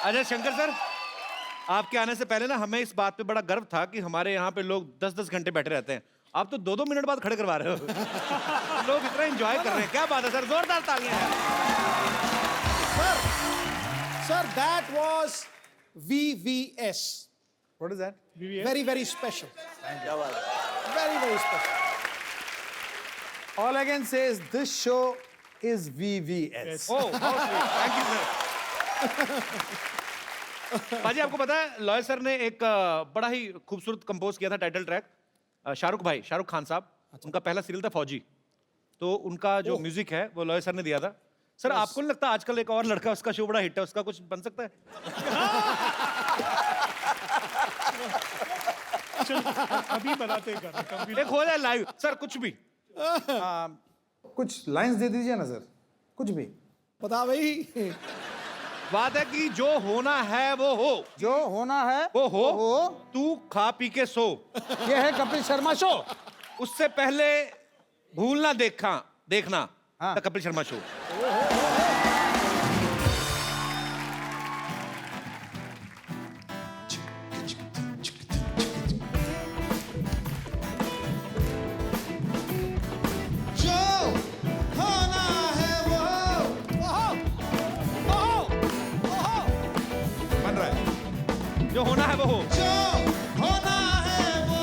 अच्छा शंकर सर, आपके आने से पहले ना हमें इस बात पे बड़ा गर्व था कि हमारे यहाँ पे लोग 10-10 घंटे बैठे रहते हैं, आप तो 2-2 मिनट बाद खड़े करवा रहे हो। लोग इतना एंजॉय कर रहे हैं, क्या बात है सर, जोरदार तालियां हैं। Sir, that was VVS. What is that? Very, very special. Very, very special. All I can say is this show is VVS. Oh, thank you sir. बाजी, आपको पता है लॉय सर ने एक बड़ा ही खूबसूरत कंपोज किया था टाइटल ट्रैक, शाहरुख खान साहब, उनका पहला सीरियल था फौजी, तो उनका जो म्यूजिक है वो लॉय सर ने दिया था। सर आपको नहीं लगता आजकल एक और लड़का, उसका शो बड़ा हिट है, उसका कुछ बन सकता है? अभी बनाते हैं गाना, एक हो जाए लाइव सर, कुछ भी। कुछ लाइंस दे दीजिए ना सर, कुछ भी। बता भाई। बात है कि जो होना है वो हो, जो होना है वो हो, तू खा पी के सो। ये है कपिल शर्मा शो। उससे पहले भूलना देखना द कपिल शर्मा शो। जो होना है वो हो, जो होना है वो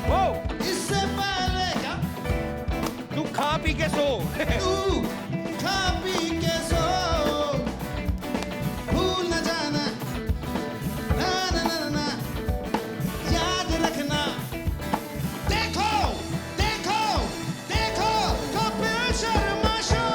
हो, इससे पहले क्या तू खा पी के सो। तू खा पी के सो, भूल न जाना, ना ना ना ना, याद रखना। देखो देखो देखो कपिल शर्मा शो।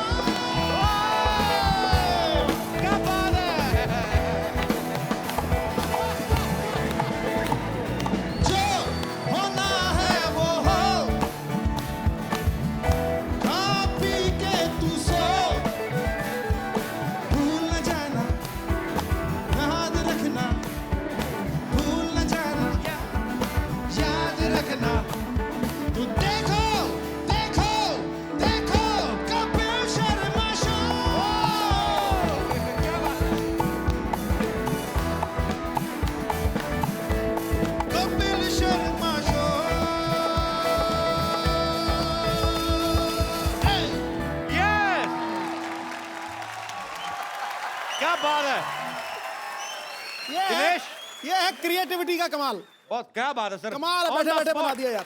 है दिनेश। ये है क्रिएटिविटी का कमाल। बहुत क्या बात है सर, कमाल है, On बैठे the बैठे spot। बना दिया यार।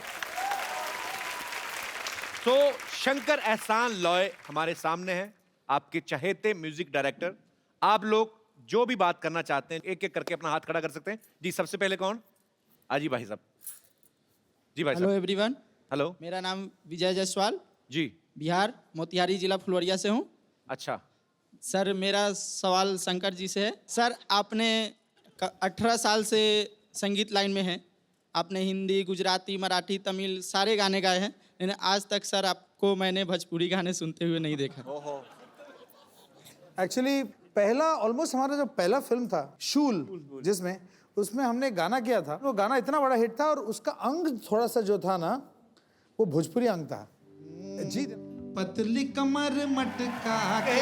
तो शंकर एहसान लॉय हमारे सामने हैं, आपके चहेते म्यूजिक डायरेक्टर। आप लोग जो भी बात करना चाहते हैं एक एक करके अपना हाथ खड़ा कर सकते हैं। जी सबसे पहले कौन? आजी भाई साहब। जी भाई हेलो साहब। एवरीवन, हेलो मेरा नाम विजय जायसवाल, जी। बिहार मोतिहारी जिला फुलवरिया से हूँ। अच्छा, सर मेरा सवाल शंकर जी से है। सर आपने 18 साल से संगीत लाइन में हैं, आपने हिंदी, गुजराती, मराठी, तमिल सारे गाने गाए हैं, लेकिन आज तक सर आपको मैंने भोजपुरी गाने सुनते हुए नहीं देखा। एक्चुअली पहला ऑलमोस्ट हमारा जो पहला फिल्म था शूल, जिसमें उसमें हमने गाना किया था, वो गाना इतना बड़ा हिट था और उसका अंग थोड़ा सा जो था ना वो भोजपुरी अंग था। जी पतली कमर मटका के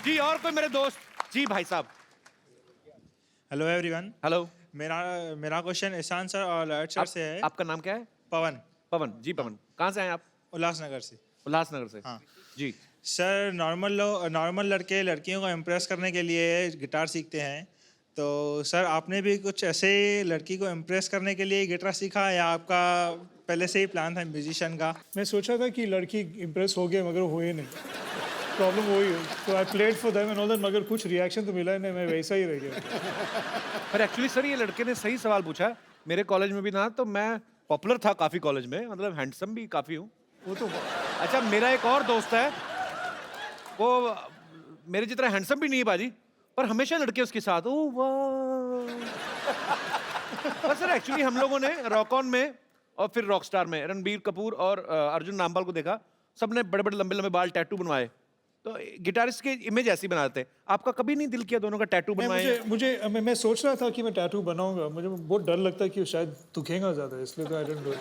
जी और कोई मेरे दोस्त? जी भाई साहब। Hello everyone, hello. मेरा क्वेश्चन ईशान सर और लॉयड सर से है। आपका नाम क्या है? पवन। पवन जी। पवन कहाँ से हैं आप? उल्लासनगर से। उल्लासनगर से। हाँ जी सर, नॉर्मल लड़के लड़कियों को इम्प्रेस करने के लिए गिटार सीखते हैं, तो सर आपने भी कुछ ऐसे लड़की को इम्प्रेस करने के लिए गिटार सीखा या आपका पहले से ही प्लान था म्यूजिशियन का? मैं सोचा था कि लड़की इम्प्रेस हो गए मगर हुए नहीं, प्रॉब्लम वही है। तो I played for them and all that, मगर कुछ रिएक्शन तो मिला ही नहीं, मैं वैसा ही रह गया। पर एक्चुअली सर ये लड़के ने सही सवाल पूछा। मेरे कॉलेज में भी ना तो मैं पॉपुलर था काफी कॉलेज में, मतलब हैंडसम भी काफी हूँ। वो तो अच्छा मेरा एक और दोस्त है, वो मेरे जितना हैंडसम भी नहीं है बाजी, पर हमेशा लड़के उसके साथ। ओ वाह। पर सर एक्चुअली हम लोगों ने रॉक ऑन में और फिर रॉकस्टार में रणबीर कपूर और अर्जुन नामपाल को देखा, सबने बड़े बड़े लंबे लंबे बाल टैटू बनवाए, तो गिटारिस्ट के इमेज ऐसी बनाते हैं। आपका कभी नहीं दिल किया दोनों का टैटू बनवाए? मैं सोच रहा था कि मैं टैटू बनाऊंगा, मुझे बहुत डर लगता है कि शायद दुखेगा ज्यादा, इसलिए तो आई डोंट डू।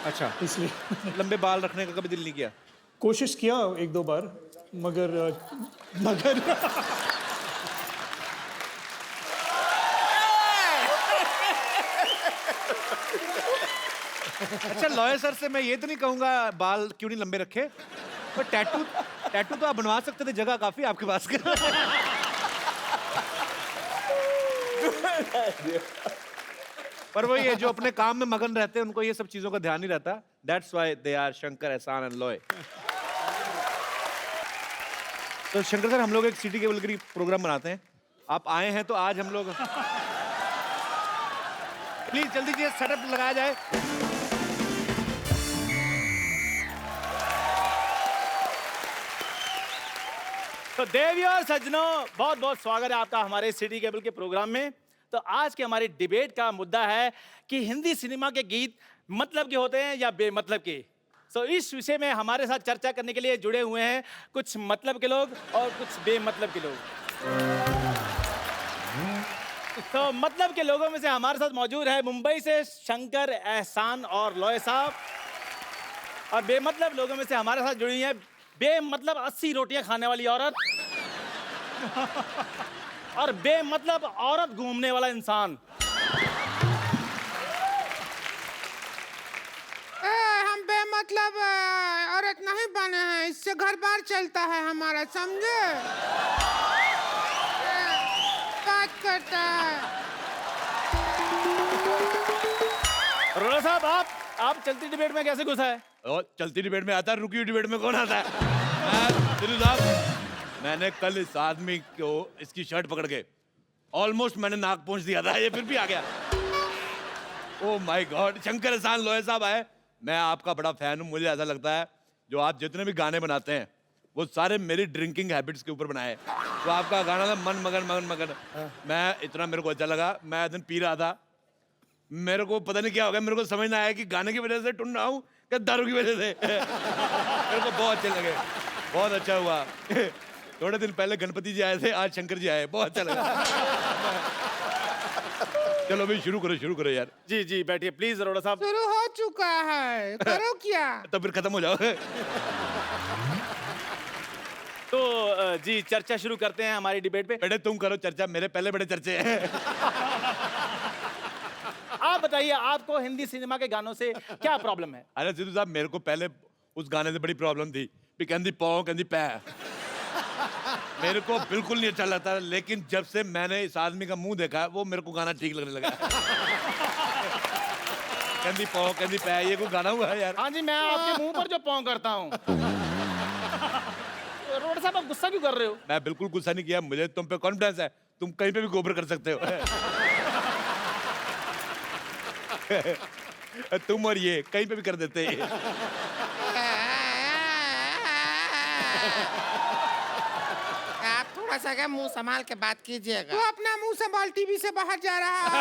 अच्छा, इसलिए लंबे बाल रखने का कभी दिल नहीं किया? कोशिश किया एक दो बार, मगर अच्छा लॉयर सर से मैं ये तो नहीं कहूंगा बाल क्यों नहीं लंबे रखे, पर टैटू तो आप बनवा सकते थे, जगह काफी आपके पास। पर वही है, जो अपने काम में मगन रहते हैं उनको ये सब चीजों का ध्यान नहीं रहता। That's why they are Shankar Ehsaan and Loy. तो शंकर सर हम लोग एक सिटी केबल की प्रोग्राम बनाते हैं, आप आए हैं तो आज हम लोग प्लीज जल्दी से सेटअप लगाया जाए। तो देवियों और सज्जनों, बहुत बहुत स्वागत है आपका हमारे सिटी केबल के प्रोग्राम में। तो आज के हमारी डिबेट का मुद्दा है कि हिंदी सिनेमा के गीत मतलब के होते हैं या बेमतलब के। तो इस विषय में हमारे साथ चर्चा करने के लिए जुड़े हुए हैं कुछ मतलब के लोग और कुछ बेमतलब के लोग। तो मतलब के लोगों में से हमारे साथ मौजूद है मुंबई से शंकर एहसान और लॉय साहब, और बेमतलब लोगों में से हमारे साथ जुड़ी है बेमतलब 80 रोटियां खाने वाली औरत और बेमतलब औरत घूमने वाला इंसान। हम बेमतलब औरत नहीं बने हैं, इससे घर बार चलता है हमारा, समझे? बात करता है। रोला साहब, आप चलती डिबेट में कैसे घुसा है? और चलती डिबेट में आता है, रुकी हुई डिबेट में कौन आता है? दिनू साहब, मैंने कल इस आदमी को इसकी शर्ट पकड़ के ऑलमोस्ट मैंने नाक पहुंच दिया था, ये फिर भी आ गया। ओह माय गॉड, शंकर एहसान लॉय साहब आए। मैं आपका बड़ा फैन हूँ, मुझे ऐसा लगता है जो आप जितने भी गाने बनाते हैं वो सारे मेरी ड्रिंकिंग हैबिट्स के ऊपर बनाए। तो आपका गाना था मन मगन मगन मगन, मैं इतना मेरे को अच्छा लगा। मैं दिन पी रहा था, मेरे को पता नहीं क्या हो गया, मेरे को समझ ना आया कि गाने की वजह से टुन रहा हूँ कि दारू की वजह से। मेरे को बहुत अच्छे लगे, बहुत अच्छा हुआ। थोड़े दिन पहले गणपति जी आए थे, आज शंकर जी आए, बहुत अच्छा लगा। चलो भाई शुरू करो यार। जी जी बैठिए प्लीज अरोड़ा साहब। शुरू हो चुका है, करो क्या? तब फिर खत्म हो जाओ। तो जी चर्चा शुरू करते हैं हमारी डिबेट पे। बेटे तुम करो चर्चा, मेरे पहले बड़े चर्चे हैं। आप बताइए, आपको हिंदी सिनेमा के गानों से क्या प्रॉब्लम है? अरे सिद्धू साहब, मेरे को पहले उस गाने से बड़ी प्रॉब्लम थी भी कहंदी पौ कहंदी पै। मेरे को बिल्कुल नहीं अच्छा लगता, लेकिन जब से मैंने इस आदमी का मुंह देखा है, वो मेरे को गाना ठीक लगने लगा। कंदी पौ कंदी पै, ये कोई गाना हुआ है यार? हाँ जी, मैं आपके मुंह पर जो पौ करता हूँ। अरोड़ा साहब, आप गुस्सा क्यों कर रहे हो? मैं बिल्कुल गुस्सा नहीं किया, मुझे तुम पे कॉन्फिडेंस है, तुम कहीं पे भी गोबर कर सकते हो। तुम और ये कहीं पे भी कर देते हैं। आप थोड़ा सा क्या मुंह संभाल के बात कीजिएगा। वो अपना मुंह संभाल, टीवी से बाहर जा रहा है।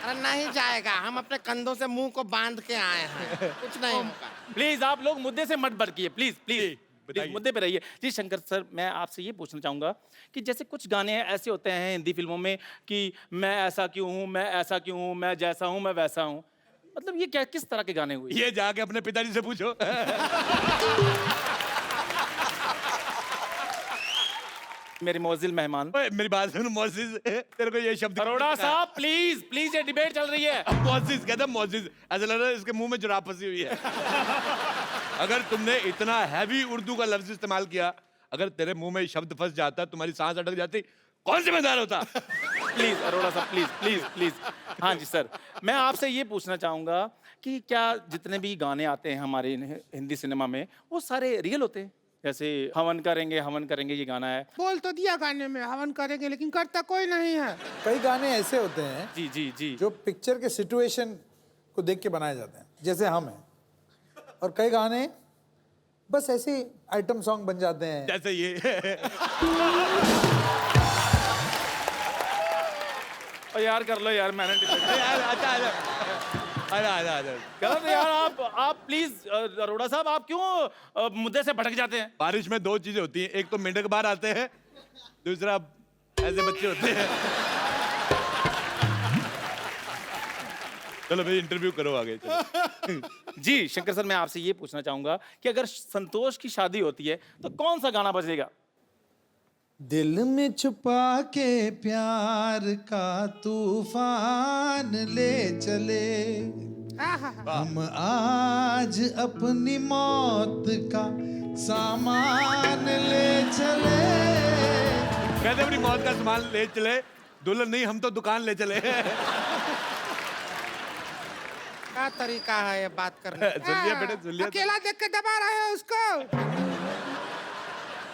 अरे नहीं जाएगा, हम अपने कंधों से मुंह को बांध के आए हैं, कुछ नहीं होगा। प्लीज आप लोग मुद्दे से मत भटकिए, प्लीज प्लीज प्लीज मुद्दे पे रहिए। जी शंकर सर, मैं आपसे ये पूछना चाहूंगा कि जैसे कुछ गाने ऐसे होते हैं हिंदी फिल्मों में कि मैं ऐसा क्यों हूँ, मैं ऐसा क्यों हूँ, मैं जैसा हूँ मैं वैसा हूँ, मतलब ये क्या किस तरह के गाने हुए? ये जाके अपने पिताजी से पूछो। मेरे मोजिल मेहमान, मेरी बात सुन मोजिज, तेरे को ये शब्द अरोड़ा साहब प्लीज प्लीज, ये डिबेट चल रही है। मोजिज कहता, मोजिज ऐसा लग रहा है इसके मुंह में जुराब फंसी हुई है। अगर तुमने इतना हैवी उर्दू का लफ्ज इस्तेमाल किया, अगर तेरे मुंह में शब्द फंस जाता, तुम्हारी सांस अटक जाती, कौन जिम्मेदार होता? प्लीज अरोड़ा साहब, प्लीज प्लीज प्लीज। हाँ जी सर, मैं आपसे ये पूछना चाहूंगा कि क्या जितने भी गाने आते हैं हमारे हिंदी सिनेमा में, वो सारे रियल होते हैं? जैसे हवन करेंगे ये गाना है, बोल तो दिया गाने में हवन करेंगे, लेकिन करता कोई नहीं है। कई गाने ऐसे होते हैं जी जी जी, जो पिक्चर के सिचुएशन को देख के बनाए जाते हैं, जैसे हम हैं, और कई गाने बस ऐसे आइटम सॉन्ग बन जाते हैं, जैसे ये। और यार कर लो यार, मैंने गलत यार। आप प्लीज अरोड़ा साहब, आप क्यों मुद्दे से भटक जाते हैं? बारिश में दो चीजें होती हैं, एक तो मेंढक बाहर आते हैं, दूसरा ऐसे बच्चे होते हैं। चलो भाई इंटरव्यू करो आगे, चलो। जी शंकर सर, मैं आपसे ये पूछना चाहूंगा कि अगर संतोष की शादी होती है तो कौन सा गाना बजेगा? दिल में छुपा के प्यार का तूफान ले चले, हम आज अपनी मौत का सामान ले चले। कहते अपनी मौत का सामान ले चले, दुल्हन नहीं हम तो दुकान ले चले। क्या तरीका है ये बात करने का? सुन लिया बेटे, सुन लिया। अकेला देख के दबा रहे हो उसको।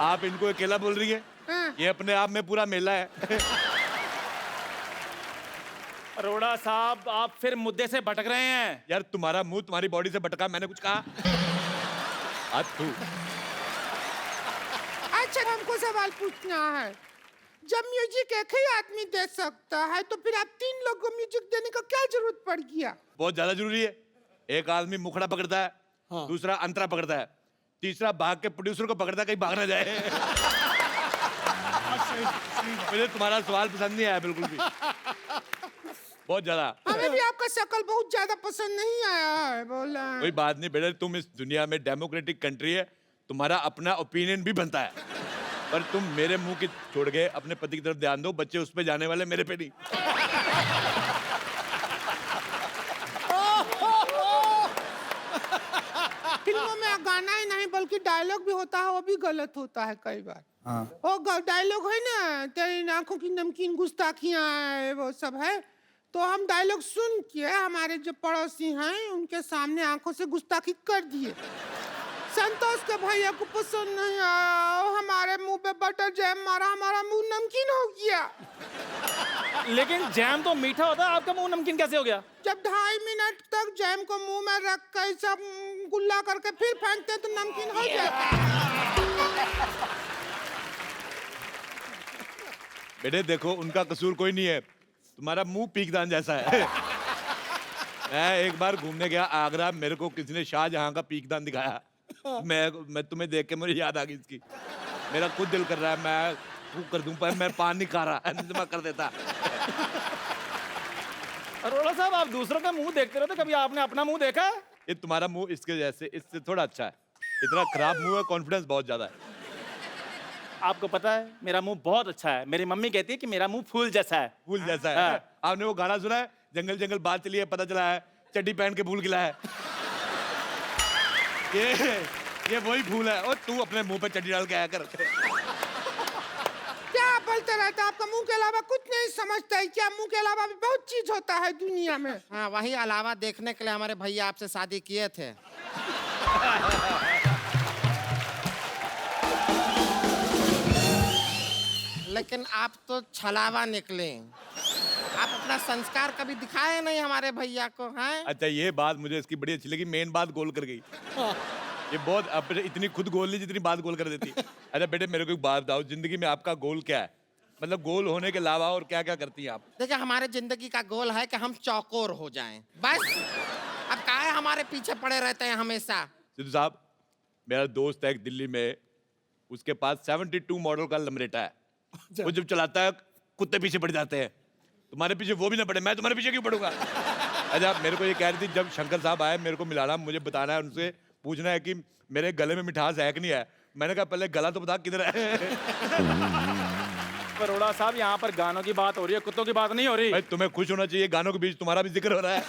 आप इनको अकेला बोल रही है? ये अपने आप में पूरा मेला है। अरोड़ा साहब, आप फिर मुद्दे से भटक रहे हैं। यार तुम्हारा मुंह तुम्हारी बॉडी से भटका, मैंने कुछ कहा? तू अच्छा, हमको सवाल पूछना है, जब म्यूजिक एक ही आदमी दे सकता है तो फिर आप तीन लोगों को म्यूजिक देने का क्या जरूरत पड़ गया? बहुत ज्यादा जरूरी है। एक आदमी मुखड़ा पकड़ता है, दूसरा अंतरा पकड़ता है, तीसरा भाग के प्रोड्यूसर को पकड़ता है कहीं भाग ना जाए। मुझे तुम्हारा सवाल पसंद नहीं आया बिल्कुल भी, बहुत ज्यादा। हमें भी आपका शक्ल बहुत ज्यादा पसंद नहीं आया है, बोला। कोई बात नहीं बेटा, तुम इस दुनिया में डेमोक्रेटिक कंट्री है, तुम्हारा अपना ओपिनियन भी बनता है, पर तुम मेरे मुंह की छोड़ के अपने पति की तरफ ध्यान दो, बच्चे उस पे जाने वाले, मेरे पे नहीं। फिल्मों में गाना ही नहीं बल्कि डायलॉग भी होता है, वो भी गलत होता है कई बार। वो डायलॉग है ना, तेरी आंखों की नमकीन गुस्ताखियां, वो सब है, तो हम डायलॉग सुन के हमारे जो पड़ोसी हैं उनके सामने आंखों से गुस्ताखी कर दिए। संतोष के भैया को पसंद नहीं आया, हमारे मुंह पे बटर जैम मारा, हमारा मुंह नमकीन हो गया। लेकिन जैम तो मीठा होता है, आपका मुंह नमकीन कैसे हो गया? जब 2.5 मिनट तक जैम को मुंह में रख कर सब गुल्ला करके फिर फेंकते तो नमकीन हो जाता। बेटे देखो, उनका कसूर कोई नहीं है, तुम्हारा मुंह पीकदान जैसा है। मैं एक बार घूमने गया आगरा, मेरे को किसी ने शाहजहां का पीकदान दिखाया, मैं तुम्हें देख के मुझे याद आ गई इसकी। मेरा खुद दिल कर रहा है मैं फूक कर दूं, पर मैं पान नहीं खा रहा, मैं कर देता। अरोड़ा साहब, आप दूसरों का मुंह देखते रहते, कभी आपने अपना मुंह देखा? ये तुम्हारा मुंह इसके जैसे, इससे थोड़ा अच्छा है, इतना खराब मुंह है, कॉन्फिडेंस बहुत ज्यादा है। आपको पता है मेरा मुंह बहुत अच्छा है, मेरी मम्मी कहती है कि मेरा मुंह फूल जैसा है। फूल जैसा है? आपने वो गाना सुना है, जंगल जंगल बात चली है, पता चला है चड्डी पहन के भूल गिला है। ये वही फूल है। और तू अपने मुंह पे चड्डी डाल के आया कर। क्या बोलते रहते हैं? आपका मुंह के अलावा कुछ नहीं समझता है क्या? मुंह के अलावा भी बहुत चीज होता है दुनिया में। हाँ, वही अलावा देखने के लिए हमारे भैया आपसे शादी किए थे। लेकिन आप तो छलावा निकले। आप अपना संस्कार कभी दिखाए नहीं हमारे भैया को, हैं? अच्छा, ये बात मुझे इसकी बड़ी अच्छी लगी। मेन बात गोल कर गई। ये बहुत अपने इतनी खुद गोल नहीं जितनी बात गोल कर देती। अच्छा बेटे, मेरे को एक बात बताओ, जिंदगी में आपका गोल क्या है? मतलब गोल होने के अलावा और क्या क्या करती हैं आप? देखिए, हमारे जिंदगी का गोल है कि हम चौकोर हो जाएं, बस। अब काहे हमारे पीछे पड़े रहते हैं हमेशा? सिद्धू साहब, मेरा दोस्त है एक दिल्ली में, उसके पास 72 मॉडल का लमरेटा है। वो जब चलाता है कुत्ते पीछे पड़ जाते हैं। तुम्हारे पीछे वो भी ना पड़े, मैं तुम्हारे पीछे क्यों पड़ूंगा? अच्छा, मेरे को ये कह रही थी, जब शंकर साहब आए मेरे को मिलाना, मुझे बताना है, उनसे पूछना है कि मेरे गले में मिठास है कि नहीं है। मैंने कहा पहले गला तो बता किधर है। अरोड़ा साहब, यहाँ पर गानों की बात हो रही है, कुत्तों की बात नहीं हो रही। भाई तुम्हें खुश होना चाहिए, गानों के बीच तुम्हारा भी जिक्र हो रहा है।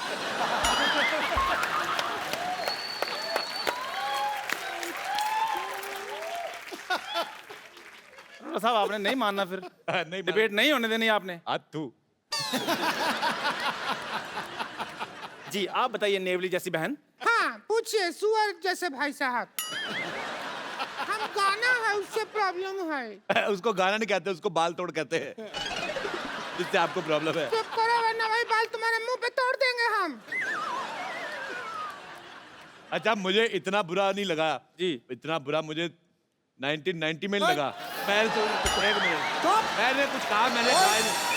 अरोड़ा साहब, आपने नहीं मानना फिर? नहीं, डिबेट नहीं होने देनी आपने। तू जी, आप बताइए नेवली जैसी बहन। हाँ, पूछिए सुअर जैसे भाई साहब। हम गाना है, उससे प्रॉब्लम है। उसको गाना नहीं कहते, उसको बाल तोड़ कहते हैं। जिससे आपको प्रॉब्लम है। चुप करो, वरना वही बाल तुम्हारे मुंह पे तोड़ देंगे हम। अच्छा, मुझे इतना बुरा नहीं लगा जी। इतना बुरा मुझे 1990 में लगा। मैंने तो एक मिनट, मैंने कुछ कहा, मैंने कहा ही नहीं।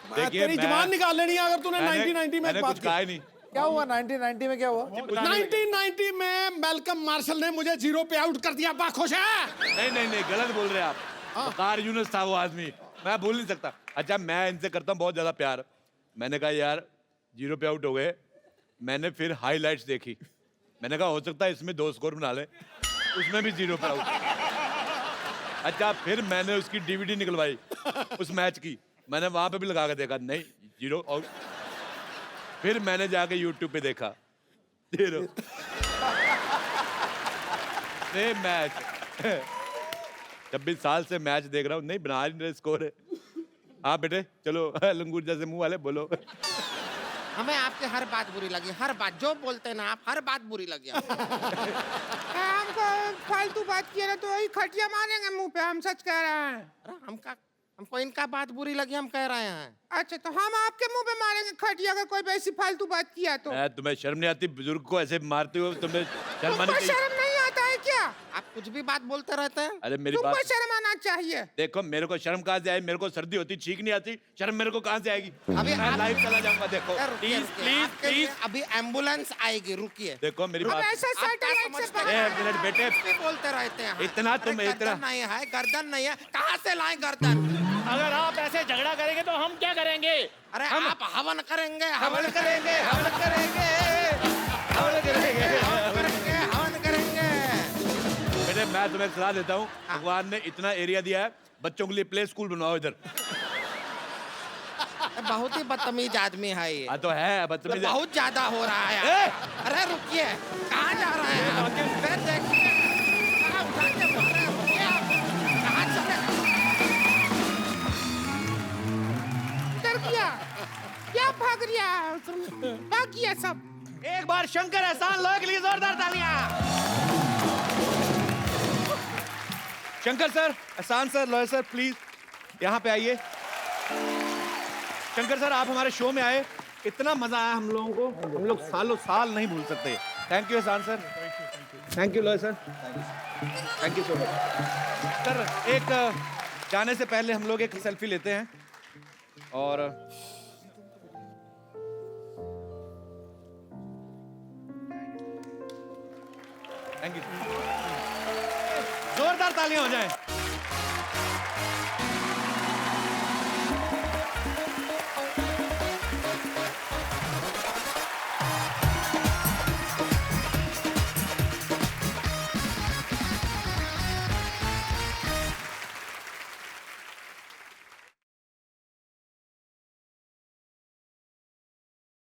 देखिए, तेरी जबान निकाल लेनी है अगर तूने 1990 में मैंने बात कुछ कहा ही नहीं। क्या हुआ 1990 में? क्या हुआ? 1990 में मैल्कम मार्शल ने मुझे 0 पे आउट कर दिया। बा खुश है? नहीं नहीं नहीं, गलत बोल रहे हैं आप। वकार यूनुस था वो आदमी, मैं भूल नहीं सकता। अच्छा, मैं इनसे करता हूँ बहुत ज्यादा प्यार। मैंने कहा यार 0 पे आउट हो गए। मैंने फिर हाईलाइट्स देखी। मैंने कहा हो सकता है इसमें 2 स्कोर बना ले, उसमें भी 0 पे आउट। अच्छा, फिर मैंने उसकी DVD निकलवाई उस मैच की। मैंने वहां पे भी लगा के देखा, नहीं 0 आउट। फिर मैंने जाके YouTube पे देखा 0 सेम मैच। 26 साल से मैच देख रहा हूँ, नहीं बना नहीं रहे स्कोर है। हाँ बेटे चलो, लंगूर जैसे मुंह वाले बोलो। हमें आपकी हर बात बुरी लगी, हर बात जो बोलते हैं ना आप, हर बात बुरी लगी। हमको फालतू बात किया ना तो वही खटिया मारेंगे मुंह पे। हम सच कह रहे हैं। अरे हमको इनका बात बुरी लगी, हम कह रहे हैं। अच्छा, तो हम आपके मुंह पे मारेंगे खटिया अगर कोई ऐसी फालतू बात किया तो? तुम्हें शर्म नहीं आती? बुजुर्ग को ऐसे मारते हो, तुम्हें शर्म आनी चाहिए। शर्म नहीं आता है क्या? आप कुछ भी बात बोलते रहते हैं। अरे मेरी तुमको बात, शर्म आना चाहिए। देखो मेरे को शर्म कहाँ से आई? मेरे को सर्दी होती, छींक नहीं आती, शर्म मेरे को कहाँ से आएगी? अभी मैं लाइव चला जाऊंगा। देखो प्लीज प्लीज प्लीज, अभी एम्बुलेंस आएगी, रुकिए। देखो मेरी बात, ऐसा एक मिनट बेटे, बोलते रहते हैं। इतना तुम इतना नहीं है, गर्दन नहीं है, कहाँ से लाए गर्दन? अगर आप ऐसे झगड़ा करेंगे तो हम क्या करेंगे? अरे आप हवन करेंगे, हवन करेंगे, हवन करेंगे, हवन करेंगे, हवन करेंगे। बेटे मैं तुम्हें सलाह देता हूँ, भगवान ने इतना एरिया दिया है, बच्चों के लिए प्ले स्कूल बनवाओ इधर। बहुत ही बदतमीज आदमी है ये। हाँ तो है बदतमीज, बहुत ज्यादा हो रहा है। अरे रुकिए, कहाँ जा रहे हैं? फिर देखिए, कहाँ उठा के मार रहे हैं? रुकिए, कहाँ चले? डर गया, क्या भाग रिया? भाग गया सब। एक बार शंकर एहसान लोहे के लिए जोरदार तालियां। शंकर सर, एहसान सर, लोहे सर, प्लीज यहाँ पे आइए। शंकर सर, आप हमारे शो में आए, इतना मजा आया हम लोगों को, हम लोग सालों साल नहीं भूल सकते। थैंक यू एहसान सर, थैंक यू लोहे sir, thank you so much. Sir एक जाने से पहले हम लोग एक सेल्फी लेते हैं और थैंक यू, जोरदार तालियां हो जाएं।